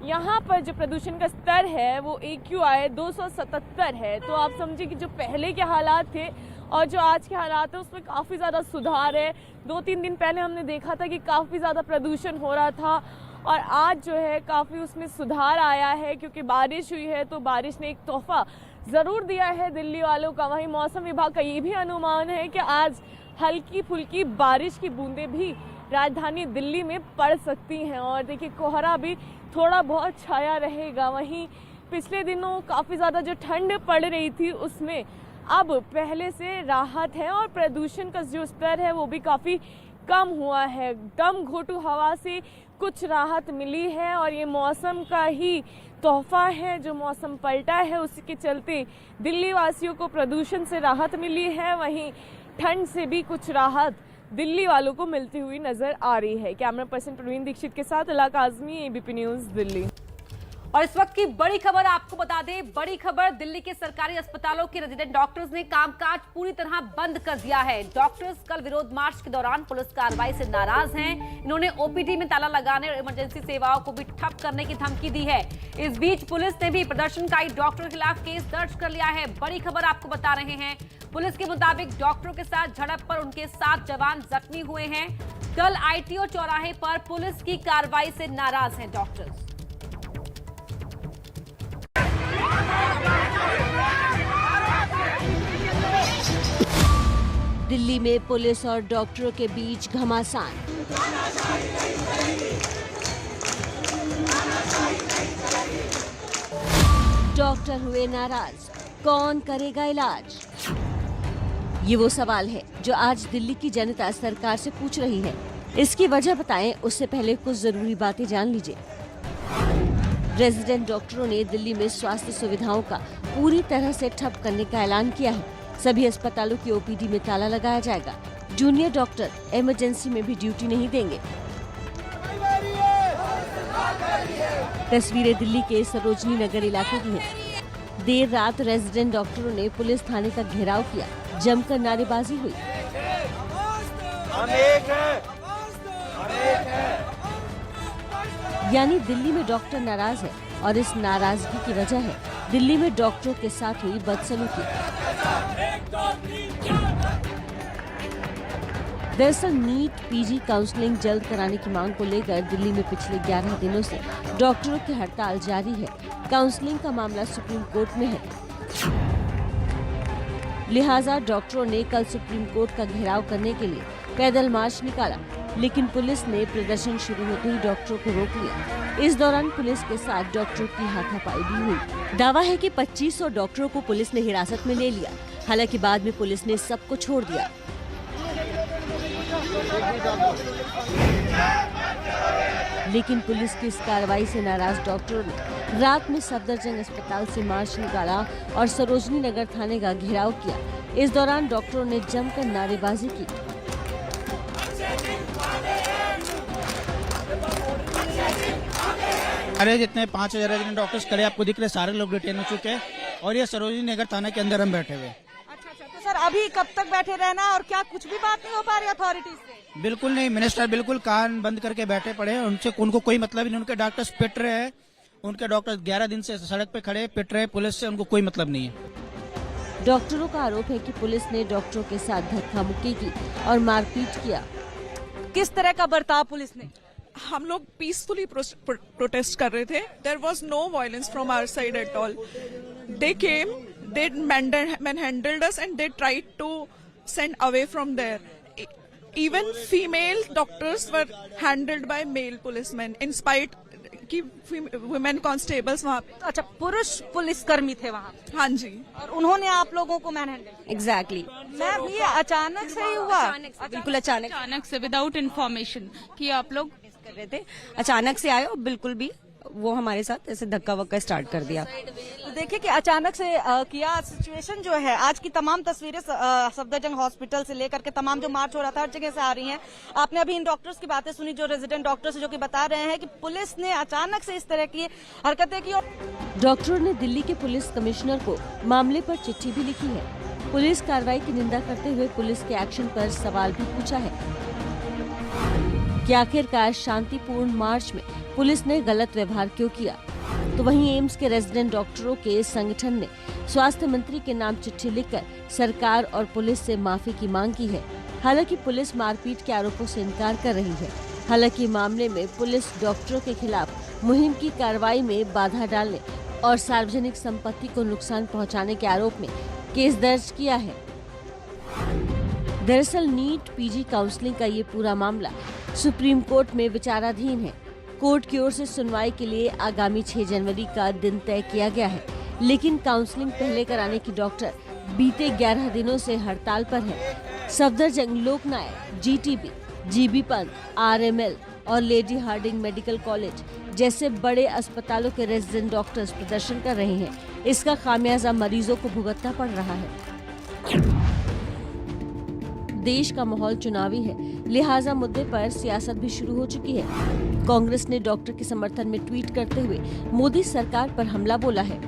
यहाँ पर जो प्रदूषण का स्तर है वो AQI 277 है। तो आप समझिए कि जो पहले के हालात थे और जो आज के हालात है उसमें काफ़ी ज़्यादा सुधार है। 2-3 दिन पहले हमने देखा था कि काफ़ी ज़्यादा प्रदूषण हो रहा था और आज जो है काफ़ी उसमें सुधार आया है, क्योंकि बारिश हुई है। तो बारिश ने एक तोहफा ज़रूर दिया है दिल्ली वालों का। वहीं मौसम विभाग का ये भी अनुमान है कि आज हल्की फुल्की बारिश की बूंदें भी राजधानी दिल्ली में पड़ सकती हैं और देखिए कोहरा भी थोड़ा बहुत छाया रहेगा। वहीं पिछले दिनों काफ़ी ज़्यादा जो ठंड पड़ रही थी उसमें अब पहले से राहत है और प्रदूषण का जो स्तर है वो भी काफ़ी कम हुआ है। दम घोटू हवा से कुछ राहत मिली है और ये मौसम का ही तोहफा है। जो मौसम पलटा है उसी के चलते दिल्ली वासियों को प्रदूषण से राहत मिली है, वहीं ठंड से भी कुछ राहत दिल्ली वालों को मिलती हुई नजर आ रही है। कैमरा पर्सन प्रवीण दीक्षित के साथ इलाक आजमी, ABP न्यूज़, दिल्ली। और इस वक्त की बड़ी खबर आपको बता दें, बड़ी खबर, दिल्ली के सरकारी अस्पतालों के रेजिडेंट डॉक्टर्स ने कामकाज पूरी तरह बंद कर दिया है। डॉक्टर्स कल विरोध मार्च के दौरान पुलिस कार्रवाई से नाराज हैं। इन्होंने OPD में ताला लगाने और इमरजेंसी सेवाओं को भी ठप करने की धमकी दी है। इस बीच पुलिस ने भी प्रदर्शनकारी डॉक्टरों के खिलाफ केस दर्ज कर लिया है। बड़ी खबर आपको बता रहे हैं, पुलिस के मुताबिक डॉक्टरों के साथ झड़प पर उनके 7 जवान जख्मी हुए हैं। कल ITO चौराहे पर पुलिस की कार्रवाई से नाराज हैं डॉक्टर्स। दिल्ली में पुलिस और डॉक्टरों के बीच घमासान। डॉक्टर हुए नाराज, कौन करेगा इलाज? ये वो सवाल है जो आज दिल्ली की जनता सरकार से पूछ रही है। इसकी वजह बताएं, उससे पहले कुछ जरूरी बातें जान लीजिए। रेजिडेंट डॉक्टरों ने दिल्ली में स्वास्थ्य सुविधाओं का पूरी तरह से ठप करने का ऐलान किया है। सभी अस्पतालों की OPD में ताला लगाया जाएगा। जूनियर डॉक्टर इमरजेंसी में भी ड्यूटी नहीं देंगे। तस्वीरें दिल्ली के सरोजनी नगर इलाके की हैं। देर रात रेजिडेंट डॉक्टरों ने पुलिस थाने का घेराव किया, जमकर नारेबाजी हुई। यानी दिल्ली में डॉक्टर नाराज है और इस नाराजगी की वजह है दिल्ली में डॉक्टरों के साथ हुई बदसलूकी। दरअसल नीट PG काउंसलिंग जल्द कराने की मांग को लेकर दिल्ली में पिछले 11 दिनों से डॉक्टरों की हड़ताल जारी है। काउंसलिंग का मामला सुप्रीम कोर्ट में है, लिहाजा डॉक्टरों ने कल सुप्रीम कोर्ट का घेराव करने के लिए पैदल मार्च निकाला, लेकिन पुलिस ने प्रदर्शन शुरू होते ही डॉक्टरों को रोक लिया। इस दौरान पुलिस के साथ डॉक्टरों की हाथापाई भी हुई। दावा है कि 2500 डॉक्टरों को पुलिस ने हिरासत में ले लिया। हालांकि बाद में पुलिस ने सबको छोड़ दिया। लेकिन पुलिस की इस कार्रवाई से नाराज डॉक्टरों ने रात में सफदरजंग अस्पताल से मार्च निकाला और सरोजनी नगर थाने का घेराव किया। इस दौरान डॉक्टरों ने जमकर नारेबाजी की। अरे जितने 5000 रेजिडेंट डॉक्टर्स खड़े आपको दिख रहे, सारे लोग डिटेन हो चुके हैं और ये सरोजनी नगर थाना के अंदर हम बैठे हुए। अच्छा, तो सर अभी कब तक बैठे रहना और क्या कुछ भी बात नहीं हो पा रही अथॉरिटीज से? बिल्कुल नहीं, मिनिस्टर बिल्कुल कान बंद करके बैठे पड़े हैं। उनको कोई मतलब नहीं। उनके डॉक्टर्स पिट रहे हैं, उनके डॉक्टर्स 11 दिन से सड़क पे खड़े पिट रहे, पुलिस से उनको कोई मतलब नहीं है। डॉक्टरों का आरोप है कि पुलिस ने डॉक्टरों के साथ धक्का मुक्की की और मारपीट किया। किस तरह का बर्ताव पुलिस ने? हम लोग पीसफुली प्रोटेस्ट कर रहे थे. There was no violence from our side at all. They came, they manhandled us and they tried to send away from there. Even female doctors were handled by male policemen in spite कि women constables वहाँ पे. अच्छा, पुरुष पुलिसकर्मी थे वहाँ. हाँ जी. और उन्होंने आप लोगों को मैनहैंडल. एग्जैक्टली. मैं भी अचानक से ही हुआ. बिल्कुल अचानक से विदाउट इन्फॉर्मेशन कि आप लोग कर रहे थे, अचानक से आए और बिल्कुल भी वो हमारे साथ ऐसे धक्का वक्का स्टार्ट कर दिया. तो देखिए कि अचानक से किया. सिचुएशन जो है, आज की तमाम तस्वीरें सफदरजंग हॉस्पिटल से लेकर के तमाम जो मार्च हो रहा था हर जगह से आ रही हैं. आपने अभी इन डॉक्टर्स की बातें सुनी, जो रेजिडेंट डॉक्टर्स है, जो कि बता रहे हैं कि पुलिस ने अचानक से इस तरह की हरकतें की. डॉक्टरों ने दिल्ली के पुलिस कमिश्नर को मामले पर चिट्ठी भी लिखी है. पुलिस कार्रवाई की निंदा करते हुए पुलिस के एक्शन पर सवाल भी पूछा है कि आखिरकार शांतिपूर्ण मार्च में पुलिस ने गलत व्यवहार क्यों किया. तो वहीं एम्स के रेजिडेंट डॉक्टरों के संगठन ने स्वास्थ्य मंत्री के नाम चिट्ठी लिखकर सरकार और पुलिस से माफी की मांग की है. हालांकि पुलिस मारपीट के आरोपों से इनकार कर रही है. हालांकि मामले में पुलिस डॉक्टरों के खिलाफ मुहिम की कार्रवाई में बाधा डालने और सार्वजनिक संपत्ति को नुकसान पहुंचाने के आरोप में केस दर्ज किया है. दरअसल नीट पीजी काउंसलिंग का ये पूरा मामला सुप्रीम कोर्ट में विचाराधीन है. कोर्ट की ओर से सुनवाई के लिए आगामी 6 जनवरी का दिन तय किया गया है. लेकिन काउंसलिंग पहले कराने की डॉक्टर बीते 11 दिनों से हड़ताल पर है. सफदरजंग लोकनायक, जीटीबी, जीबी पंत, आरएमएल और लेडी हार्डिंग मेडिकल कॉलेज जैसे बड़े अस्पतालों के रेजिडेंट डॉक्टर्स प्रदर्शन कर रहे हैं. इसका खामियाजा मरीजों को भुगतना पड़ रहा है. देश का माहौल चुनावी है, लिहाजा मुद्दे पर सियासत भी शुरू हो चुकी है. कांग्रेस ने डॉक्टर के समर्थन में ट्वीट करते हुए मोदी सरकार पर हमला बोला है.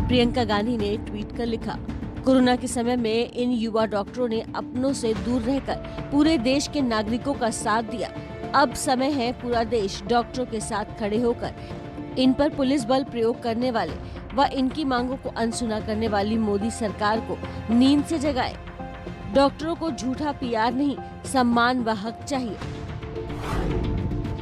प्रियंका गांधी ने ट्वीट कर लिखा, कोरोना के समय में इन युवा डॉक्टरों ने अपनों से दूर रहकर पूरे देश के नागरिकों का साथ दिया. अब समय है पूरा देश डॉक्टरों के साथ खड़े होकर इन पर पुलिस बल प्रयोग करने वाले व इनकी मांगों को अनसुना करने वाली मोदी सरकार को नींद से जगाए. डॉक्टरों को झूठा पीआर नहीं, सम्मान व हक चाहिए.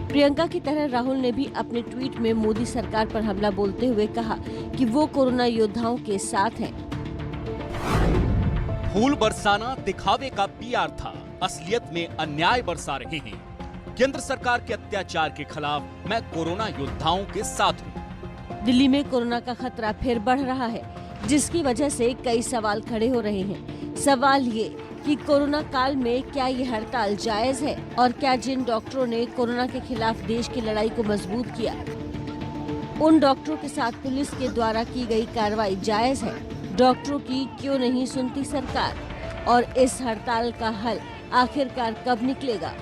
प्रियंका की तरह राहुल ने भी अपने ट्वीट में मोदी सरकार पर हमला बोलते हुए कहा कि वो कोरोना योद्धाओं के साथ हैं. फूल बरसाना दिखावे का पीआर था, असलियत में अन्याय बरसा रहे हैं. केंद्र सरकार के अत्याचार के खिलाफ मैं कोरोना योद्धाओं के साथ हूँ. दिल्ली में कोरोना का खतरा फिर बढ़ रहा है, जिसकी वजह से कई सवाल खड़े हो रहे हैं. सवाल ये कि कोरोना काल में क्या ये हड़ताल जायज है और क्या जिन डॉक्टरों ने कोरोना के खिलाफ देश की लड़ाई को मजबूत किया, उन डॉक्टरों के साथ पुलिस के द्वारा की गई कार्रवाई जायज है. डॉक्टरों की क्यों नहीं सुनती सरकार और इस हड़ताल का हल आखिरकार कब निकलेगा?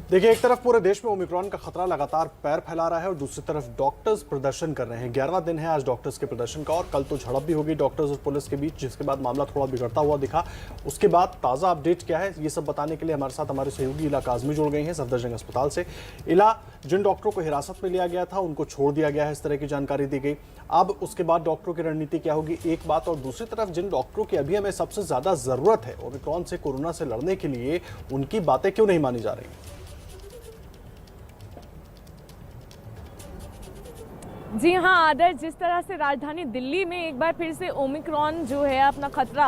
देखिए, एक तरफ पूरे देश में ओमिक्रॉन का खतरा लगातार पैर फैला रहा है और दूसरी तरफ डॉक्टर्स प्रदर्शन कर रहे हैं. 11वां दिन है आज डॉक्टर्स के प्रदर्शन का और कल तो झड़प भी होगी डॉक्टर्स और पुलिस के बीच, जिसके बाद मामला थोड़ा बिगड़ता हुआ दिखा. उसके बाद ताज़ा अपडेट क्या है, ये सब बताने के लिए हमारे साथ हमारे सहयोगी इला काज़मी जुड़ गई हैं सफदरजंग अस्पताल से. इला, जिन डॉक्टरों को हिरासत में लिया गया था उनको छोड़ दिया गया है, इस तरह की जानकारी दी गई. अब उसके बाद डॉक्टरों की रणनीति क्या होगी, एक बात. और दूसरी तरफ जिन डॉक्टरों की अभी हमें सबसे ज्यादा जरूरत है ओमिक्रॉन से, कोरोना से लड़ने के लिए, उनकी बातें क्यों नहीं मानी जा रही? जी हाँ आदर्श, जिस तरह से राजधानी दिल्ली में एक बार फिर से ओमिक्रॉन जो है अपना खतरा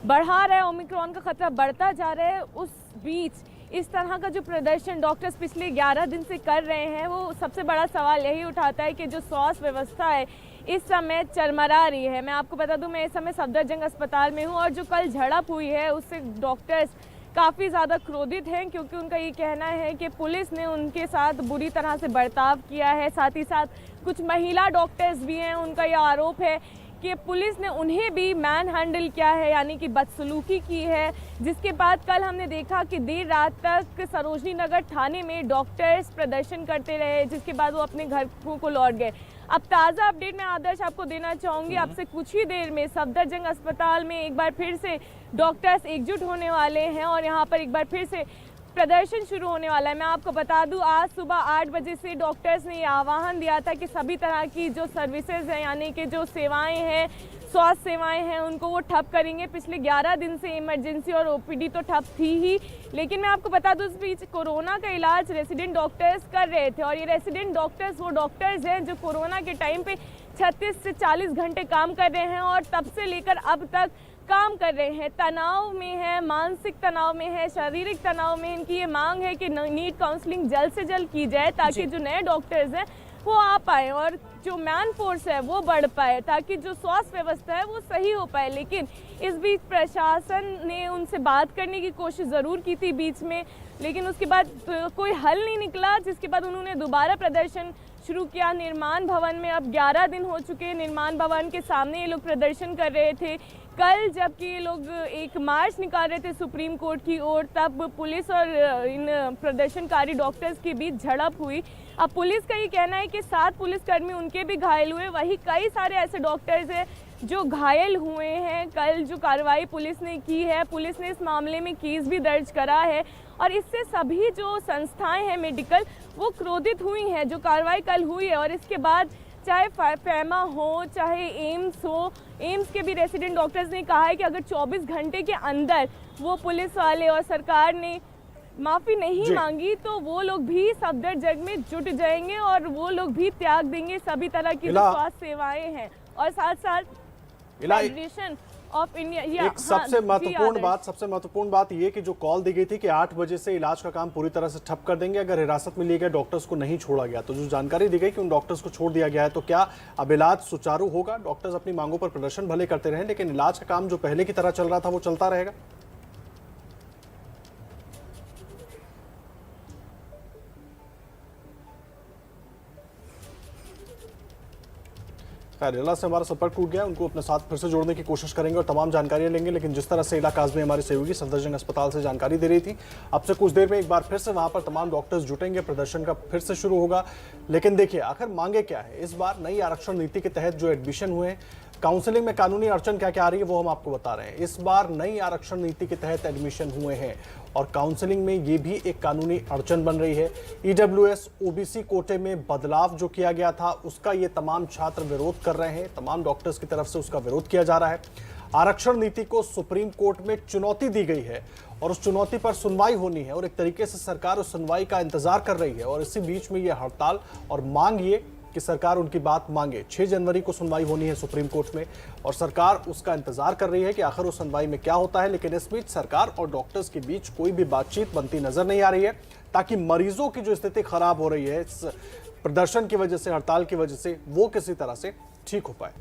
बढ़ा रहा है, ओमिक्रॉन का खतरा बढ़ता जा रहा है, उस बीच इस तरह का जो प्रदर्शन डॉक्टर्स पिछले 11 दिन से कर रहे हैं, वो सबसे बड़ा सवाल यही उठाता है कि जो स्वास्थ्य व्यवस्था है इस समय चरमरा रही है. मैं आपको बता दूं, मैं इस समय सफदरजंग अस्पताल में हूँ और जो कल झड़प हुई है उससे डॉक्टर्स काफ़ी ज़्यादा क्रोधित हैं, क्योंकि उनका ये कहना है कि पुलिस ने उनके साथ बुरी तरह से बर्ताव किया है. साथ ही साथ कुछ महिला डॉक्टर्स भी हैं, उनका यह आरोप है कि पुलिस ने उन्हें भी मैन हैंडल किया है, यानी कि बदसलूकी की है. जिसके बाद कल हमने देखा कि देर रात तक सरोजनी नगर थाने में डॉक्टर्स प्रदर्शन करते रहे, जिसके बाद वो अपने घरों को लौट गए. अब ताज़ा अपडेट मैं आदर्श आपको देना चाहूँगी. आपसे कुछ ही देर में सफदरजंग अस्पताल में एक बार फिर से डॉक्टर्स एकजुट होने वाले हैं और यहाँ पर एक बार फिर से प्रदर्शन शुरू होने वाला है। मैं आपको बता दूं, आज सुबह 8 बजे से डॉक्टर्स ने ये आह्वान दिया था कि सभी तरह की जो सर्विसेज हैं, यानी कि जो सेवाएं हैं, स्वास्थ्य सेवाएं हैं, उनको वो ठप करेंगे। पिछले 11 दिन से इमरजेंसी और ओपीडी तो ठप थी ही, लेकिन मैं आपको बता दूं, इस बीच कोरोना का इलाज रेसिडेंट डॉक्टर्स कर रहे थे। और ये रेसिडेंट डॉक्टर्स वो डॉक्टर्स हैं जो कोरोना के टाइम पे 36 से 40 घंटे काम कर रहे हैं और तब से लेकर अब तक काम कर रहे हैं। तनाव में है, मानसिक तनाव में है, शारीरिक तनाव में। इनकी ये मांग है कि नीट काउंसलिंग जल्द से जल्द की जाए ताकि जो नए डॉक्टर्स हैं वो आ पाए और जो मैन फोर्स है वो बढ़ पाए, ताकि जो स्वास्थ्य व्यवस्था है वो सही हो पाए। लेकिन इस बीच प्रशासन ने उनसे बात करने की कोशिश ज़रूर की थी बीच में, लेकिन उसके बाद कोई हल नहीं निकला, जिसके बाद उन्होंने दोबारा प्रदर्शन शुरू किया निर्माण भवन में। अब 11 दिन हो चुके हैं, निर्माण भवन के सामने ये लोग प्रदर्शन कर रहे थे। कल जबकि ये लोग एक मार्च निकाल रहे थे सुप्रीम कोर्ट की ओर, तब पुलिस और इन प्रदर्शनकारी डॉक्टर्स के बीच झड़प हुई। अब पुलिस का ये कहना है कि 7 पुलिसकर्मी उनके भी घायल हुए, वही कई सारे ऐसे डॉक्टर्स हैं जो घायल हुए हैं। कल जो कार्रवाई पुलिस ने की है, पुलिस ने इस मामले में केस भी दर्ज करा है और इससे सभी जो संस्थाएं हैं मेडिकल वो क्रोधित हुई हैं जो कार्रवाई कल हुई है। और इसके बाद चाहे फैमा हो, चाहे एम्स हो, एम्स के भी रेसिडेंट डॉक्टर्स ने कहा है कि अगर 24 घंटे के अंदर वो पुलिस वाले और सरकार ने माफ़ी नहीं मांगी तो वो लोग भी सफदरजंग में जुट जाएंगे और वो लोग भी त्याग देंगे सभी तरह की जो स्वास्थ्य सेवाएं हैं। और साथ साथ फेडरेशन ऑफ इंडिया एक सबसे महत्वपूर्ण बात ये कि जो कॉल दी गई थी कि 8 बजे से इलाज का काम पूरी तरह से ठप कर देंगे अगर हिरासत में लिए गए डॉक्टर्स को नहीं छोड़ा गया। तो जो जानकारी दी गई कि उन डॉक्टर्स को छोड़ दिया गया है, तो क्या अब इलाज सुचारू होगा? डॉक्टर्स अपनी मांगों पर प्रदर्शन भले करते रहे, लेकिन इलाज का काम जो पहले की तरह चल रहा था वो चलता रहेगा? इला से हमारा संपर्क टूट गया, उनको अपने साथ फिर से जोड़ने की कोशिश करेंगे और तमाम जानकारियां लेंगे। लेकिन जिस तरह से इला काज़मी हमारे सहयोगी सफदरजंग अस्पताल से जानकारी दे रही थी, अब से कुछ देर में एक बार फिर से वहां पर तमाम डॉक्टर्स जुटेंगे, प्रदर्शन का फिर से शुरू होगा। लेकिन देखिए आखिर मांगे क्या है इस बार? नई आरक्षण नीति के तहत जो एडमिशन हुए, काउंसलिंग में कानूनी अड़चन क्या क्या आ रही है वो हम आपको बता रहे हैं। इस बार नई आरक्षण नीति के तहत एडमिशन हुए हैं और काउंसलिंग में ये भी एक कानूनी अड़चन बन रही है। ईडब्ल्यूएस ओबीसी कोटे में बदलाव जो किया गया था उसका ये तमाम छात्र विरोध कर रहे हैं, तमाम डॉक्टर्स की तरफ से उसका विरोध किया जा रहा है। आरक्षण नीति को सुप्रीम कोर्ट में चुनौती दी गई है और उस चुनौती पर सुनवाई होनी है और एक तरीके से सरकार उस सुनवाई का इंतजार कर रही है। और इसी बीच में ये हड़ताल और मांग ये कि सरकार उनकी बात मांगे। 6 जनवरी को सुनवाई होनी है सुप्रीम कोर्ट में और सरकार उसका इंतजार कर रही है कि आखिर उस सुनवाई में क्या होता है। लेकिन इस बीच सरकार और डॉक्टर्स के बीच कोई भी बातचीत बनती नजर नहीं आ रही है ताकि मरीजों की जो स्थिति खराब हो रही है इस प्रदर्शन की वजह से, हड़ताल की वजह से, वो किसी तरह से ठीक हो पाए।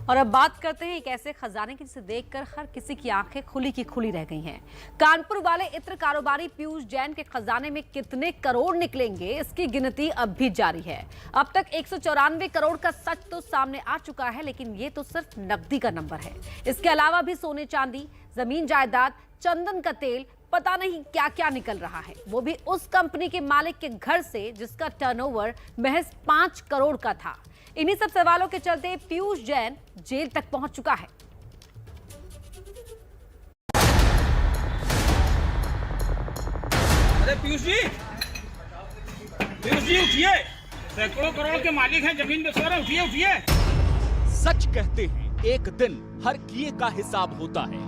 और अब बात करते हैं एक ऐसे खजाने की जिसे देखकर हर किसी की आंखें खुली की खुली रह गई हैं। कानपुर वाले इत्र कारोबारी पीयूष जैन के खजाने में कितने करोड़ निकलेंगे इसकी गिनती अब भी जारी है। अब तक 194 करोड़ का सच तो सामने आ चुका है, लेकिन ये तो सिर्फ नकदी का नंबर है। इसके अलावा भी सोने चांदी, जमीन जायदाद, चंदन का तेल, पता नहीं क्या क्या निकल रहा है, वो भी उस कंपनी के मालिक के घर से जिसका टर्नओवर महज 5 करोड़ का था। इन्हीं सब सवालों के चलते पीयूष जैन जेल तक पहुंच चुका है। अरे पीयूष जी उठिए, सैकड़ों करोड़ के मालिक हैं, जमीन बेच रहे, उठिए उठिए। सच कहते हैं एक दिन हर किए का हिसाब होता है,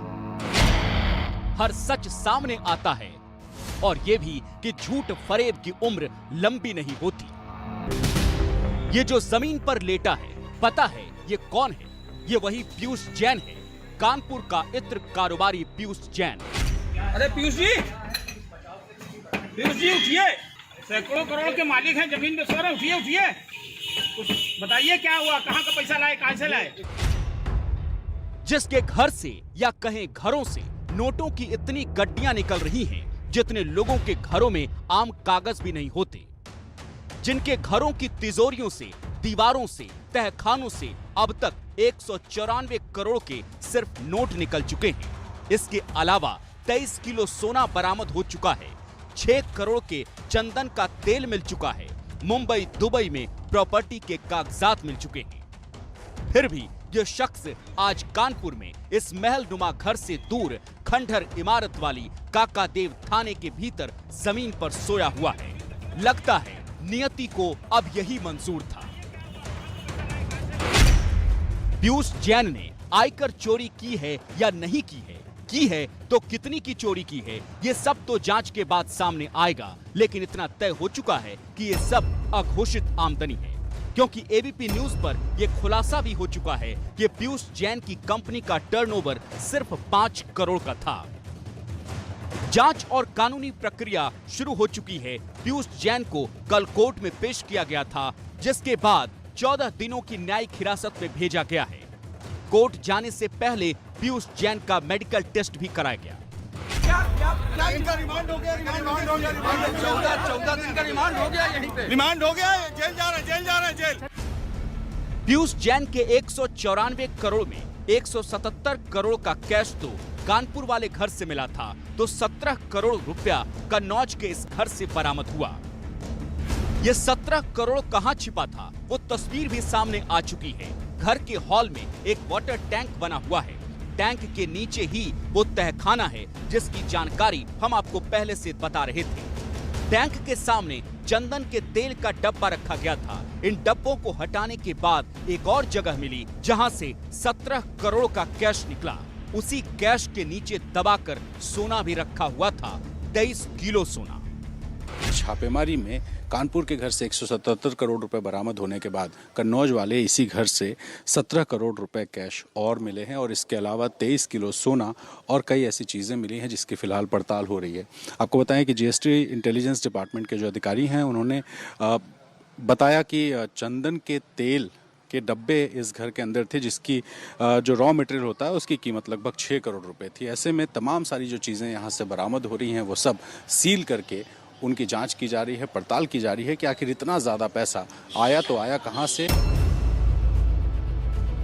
हर सच सामने आता है और ये भी कि झूठ फरेब की उम्र लंबी नहीं होती। ये जो जमीन पर लेटा है, पता है ये कौन है? ये वही पीयूष जैन है, कानपुर का इत्र कारोबारी पीयूष जैन। अरे पीयूष जी उठिए, सैकड़ों करोड़ के मालिक हैं, जमीन बेच रहे, उठिए उठिए। कुछ बताइए क्या हुआ, कहाँ का पैसा लाए, कहाँ से लाए? जिसके घर से या कहें घरों से नोटों की इतनी गड्डियां निकल रही हैं, जितने लोगों के घरों में आम कागज भी नहीं होते, जिनके घरों की तिजोरियों से, दीवारों से, तहखानों से अब तक 194 करोड़ के सिर्फ नोट निकल चुके हैं। इसके अलावा 23 किलो सोना बरामद हो चुका है, 6 करोड़ के चंदन का तेल मिल चुका है, मुंबई दुबई में प्रॉपर्टी के कागजात मिल चुके हैं। फिर भी ये शख्स आज कानपुर में इस महलनुमा घर से दूर खंडहर इमारत वाली काकादेव थाने के भीतर जमीन पर सोया हुआ है। लगता है नियति को अब यही मंजूर था। पीयूष जैन ने आयकर चोरी की है या नहीं की है तो कितनी की चोरी की है, ये सब तो जांच के बाद सामने आएगा। लेकिन इतना तय हो चुका है कि ये सब अघोषित आमदनी है, क्योंकि एबीपी न्यूज पर यह खुलासा भी हो चुका है कि पीयूष जैन की कंपनी का टर्नओवर सिर्फ 5 करोड़ का था। जांच और कानूनी प्रक्रिया शुरू हो चुकी है। पीयूष जैन को कल कोर्ट में पेश किया गया था, जिसके बाद 14 दिनों की न्यायिक हिरासत में भेजा गया है। कोर्ट जाने से पहले पीयूष जैन का मेडिकल टेस्ट भी कराया गया। इनका रिमांड हो गया, 14 दिन का रिमांड हो गया, यहीं पे रिमांड हो गया, जेल जा रहे हैं जेल। पीयूष जैन के 194 करोड़ में 177 करोड़ का कैश तो कानपुर वाले घर से मिला था, तो 17 करोड़ रुपया कन्नौज के इस घर से बरामद हुआ। ये 17 करोड़ कहां छिपा था, वो तस्वीर भी सामने आ चुकी है। घर के हॉल में एक वाटर टैंक बना हुआ है। टैंक के नीचे ही वो तहखाना है, जिसकी जानकारी हम आपको पहले से बता रहे थे। टैंक के सामने चंदन के तेल का डब्बा रखा गया था। इन डब्बों को हटाने के बाद एक और जगह मिली, जहां से 17 करोड़ का कैश निकला। उसी कैश के नीचे दबाकर सोना भी रखा हुआ था, 23 किलो सोना। छापेमारी में कानपुर के घर से 177 करोड़ रुपए बरामद होने के बाद कन्नौज वाले इसी घर से 17 करोड़ रुपए कैश और मिले हैं, और इसके अलावा 23 किलो सोना और कई ऐसी चीज़ें मिली हैं जिसकी फिलहाल पड़ताल हो रही है। आपको बताएं कि जीएसटी इंटेलिजेंस डिपार्टमेंट के जो अधिकारी हैं उन्होंने बताया कि चंदन के तेल के डब्बे इस घर के अंदर थे, जिसकी जो रॉ मटेरियल होता है उसकी कीमत लगभग 6 करोड़ रुपए थी। ऐसे में तमाम सारी जो चीज़ें यहाँ से बरामद हो रही हैं वो सब सील करके उनकी जांच की जा रही है, पड़ताल की जा रही है कि आखिर इतना ज्यादा पैसा आया तो आया कहां से।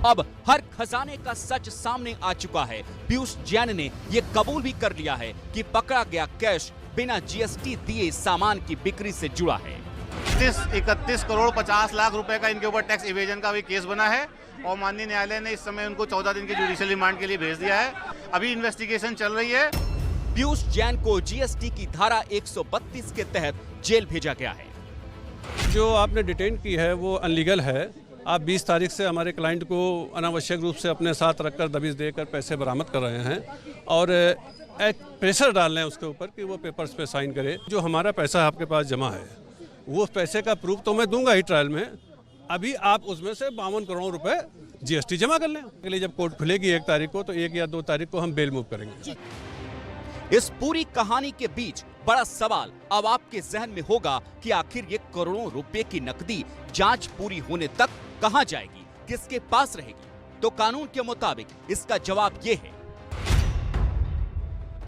अब हर खजाने का सच सामने आ चुका है। पीयूष जैन ने यह कबूल भी कर लिया है कि पकड़ा गया कैश बिना जीएसटी दिए सामान की बिक्री से जुड़ा है। 31 करोड़ 50 लाख रुपए का इनके ऊपर टैक्स इवेजन का भी केस बना है, और माननीय न्यायालय ने इस समय उनको 14 दिन की जुडिशियल रिमांड के लिए भेज दिया है। अभी इन्वेस्टिगेशन चल रही है। पीयूष जैन को जीएसटी की धारा 132 के तहत जेल भेजा गया है। जो आपने डिटेन की है वो अनलीगल है। आप 20 तारीख से हमारे क्लाइंट को अनावश्यक रूप से अपने साथ रखकर दबिश देकर पैसे बरामद कर रहे हैं, और एक प्रेशर डाल रहे हैं उसके ऊपर कि वो पेपर्स पे साइन करे। जो हमारा पैसा आपके पास जमा है वो पैसे का प्रूफ तो मैं दूंगा ही ट्रायल में। अभी आप उसमें से 52 करोड़ रुपए जीएसटी जमा कर लें। अगले जब कोर्ट खुलेगी 1 तारीख को, तो 1 या 2 तारीख को हम बेल मूव करेंगे। इस पूरी कहानी के बीच बड़ा सवाल अब आपके जहन में होगा कि आखिर ये करोड़ों रुपए की नकदी जांच पूरी होने तक कहां जाएगी, किसके पास रहेगी? तो कानून के मुताबिक इसका जवाब ये है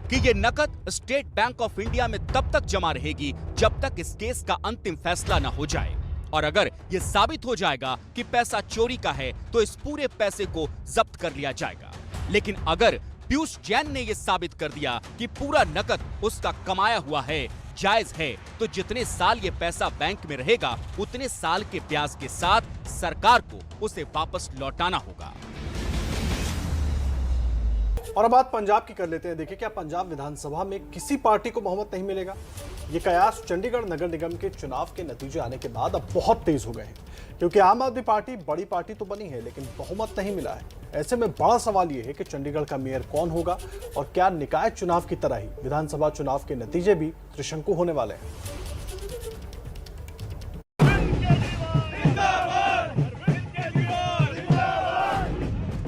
कि ये नकद स्टेट बैंक ऑफ इंडिया में तब तक जमा रहेगी जब तक इस केस का अंतिम फैसला न हो जाए। और अगर ये साबित हो जाएगा कि पैसा चोरी का है, तो इस पूरे पैसे को जब्त कर लिया जाएगा। लेकिन अगर पीयूष जैन ने यह साबित कर दिया कि पूरा नकद उसका कमाया हुआ है, जायज है, तो जितने साल ये पैसा बैंक में रहेगा उतने साल के ब्याज के साथ सरकार को उसे वापस लौटाना होगा। और अब बात पंजाब की कर लेते हैं। देखिए, क्या पंजाब विधानसभा में किसी पार्टी को बहुमत नहीं मिलेगा? ये कयास चंडीगढ़ नगर निगम के चुनाव के नतीजे आने के बाद अब बहुत तेज हो गए हैं, क्योंकि आम आदमी पार्टी बड़ी पार्टी तो बनी है लेकिन बहुमत नहीं मिला है। ऐसे में बड़ा सवाल यह है कि चंडीगढ़ का मेयर कौन होगा, और क्या निकाय चुनाव की तरह ही विधानसभा चुनाव के नतीजे भी त्रिशंकु होने वाले हैं।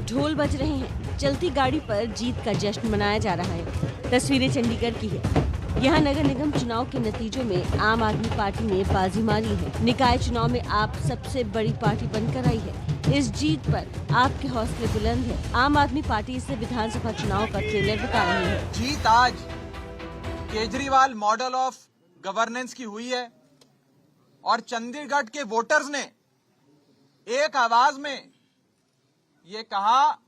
ढोल बज रहे हैं, चलती गाड़ी पर जीत का जश्न मनाया जा रहा है। तस्वीरें चंडीगढ़ की है। यहाँ नगर निगम चुनाव के नतीजों में आम आदमी पार्टी ने बाजी मारी है। निकाय चुनाव में आप सबसे बड़ी पार्टी बनकर आई है। इस जीत पर आपके हौसले बुलंद है। आम आदमी पार्टी से विधानसभा चुनाव का ट्रेलर बता रही है। जीत आज केजरीवाल मॉडल ऑफ गवर्नेंस की हुई है, और चंडीगढ़ के वोटर्स ने एक आवाज में ये कहा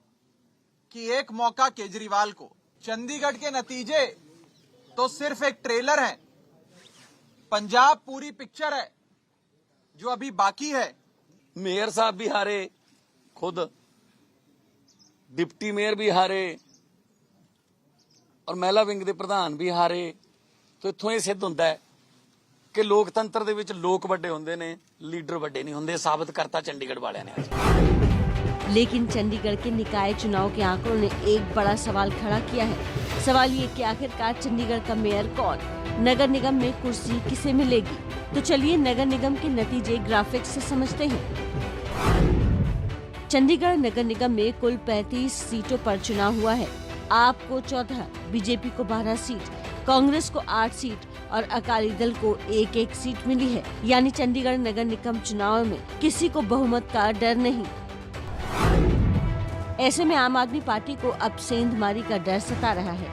कि एक मौका केजरीवाल को। चंडीगढ़ के नतीजे तो सिर्फ एक ट्रेलर है, पंजाब पूरी पिक्चर है जो अभी बाकी है। मेयर साहब भी हारे खुद, डिप्टी मेयर भी हारे और महिला विंग ਦੇ ਪ੍ਰਧਾਨ ਵੀ ਹਾਰੇ। तो इत्थों ਇਹ ਸਿੱਧ ਹੁੰਦਾ ਹੈ ਕਿ ਲੋਕਤੰਤਰ ਦੇ ਵਿੱਚ ਲੋਕ ਵੱਡੇ ਹੁੰਦੇ ਨੇ, ਲੀਡਰ ਵੱਡੇ नहीं ਹੁੰਦੇ। ਸਾਬਤ ਕਰਤਾ ਚੰਡੀਗੜ੍ਹ ਵਾਲਿਆਂ ਨੇ। लेकिन चंडीगढ़ के निकाय चुनाव के आंकड़ों ने एक बड़ा सवाल खड़ा किया है। सवाल ये कि आखिरकार चंडीगढ़ का मेयर कौन, नगर निगम में कुर्सी किसे मिलेगी। तो चलिए नगर निगम के नतीजे ग्राफिक्स से समझते हैं। चंडीगढ़ नगर निगम में कुल 35 सीटों पर चुनाव हुआ है। आप को 14, बीजेपी को 12 सीट, कांग्रेस को 8 सीट और अकाली दल को 1-1 सीट मिली है। यानी चंडीगढ़ नगर निगम चुनाव में किसी को बहुमत का डर नहीं। ऐसे में आम आदमी पार्टी को अब सेंधमारी का डर सता रहा है।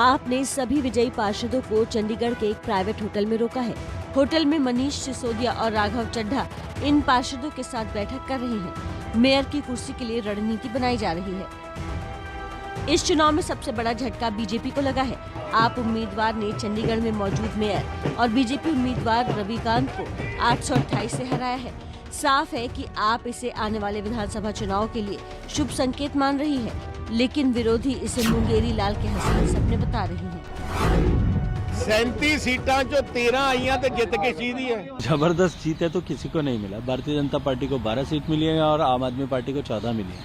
आपने सभी विजयी पार्षदों को चंडीगढ़ के एक प्राइवेट होटल में रोका है। होटल में मनीष सिसोदिया और राघव चड्ढा इन पार्षदों के साथ बैठक कर रहे हैं। मेयर की कुर्सी के लिए रणनीति बनाई जा रही है। इस चुनाव में सबसे बड़ा झटका बीजेपी को लगा है। आप उम्मीदवार ने चंडीगढ़ में मौजूद मेयर और बीजेपी उम्मीदवार रविकांत को 828 से हराया है। साफ है कि आप इसे आने वाले विधानसभा चुनाव के लिए शुभ संकेत मान रही है, लेकिन विरोधी इसे मुंगेरी लाल के हसीन सपने बता रहे हैं। 37 सीटां जो 13 आईयां ते जित के सीधी है। जबरदस्त जीत है तो किसी को नहीं मिला। भारतीय जनता पार्टी को 12 सीट मिली है और आम आदमी पार्टी को 14 मिली है।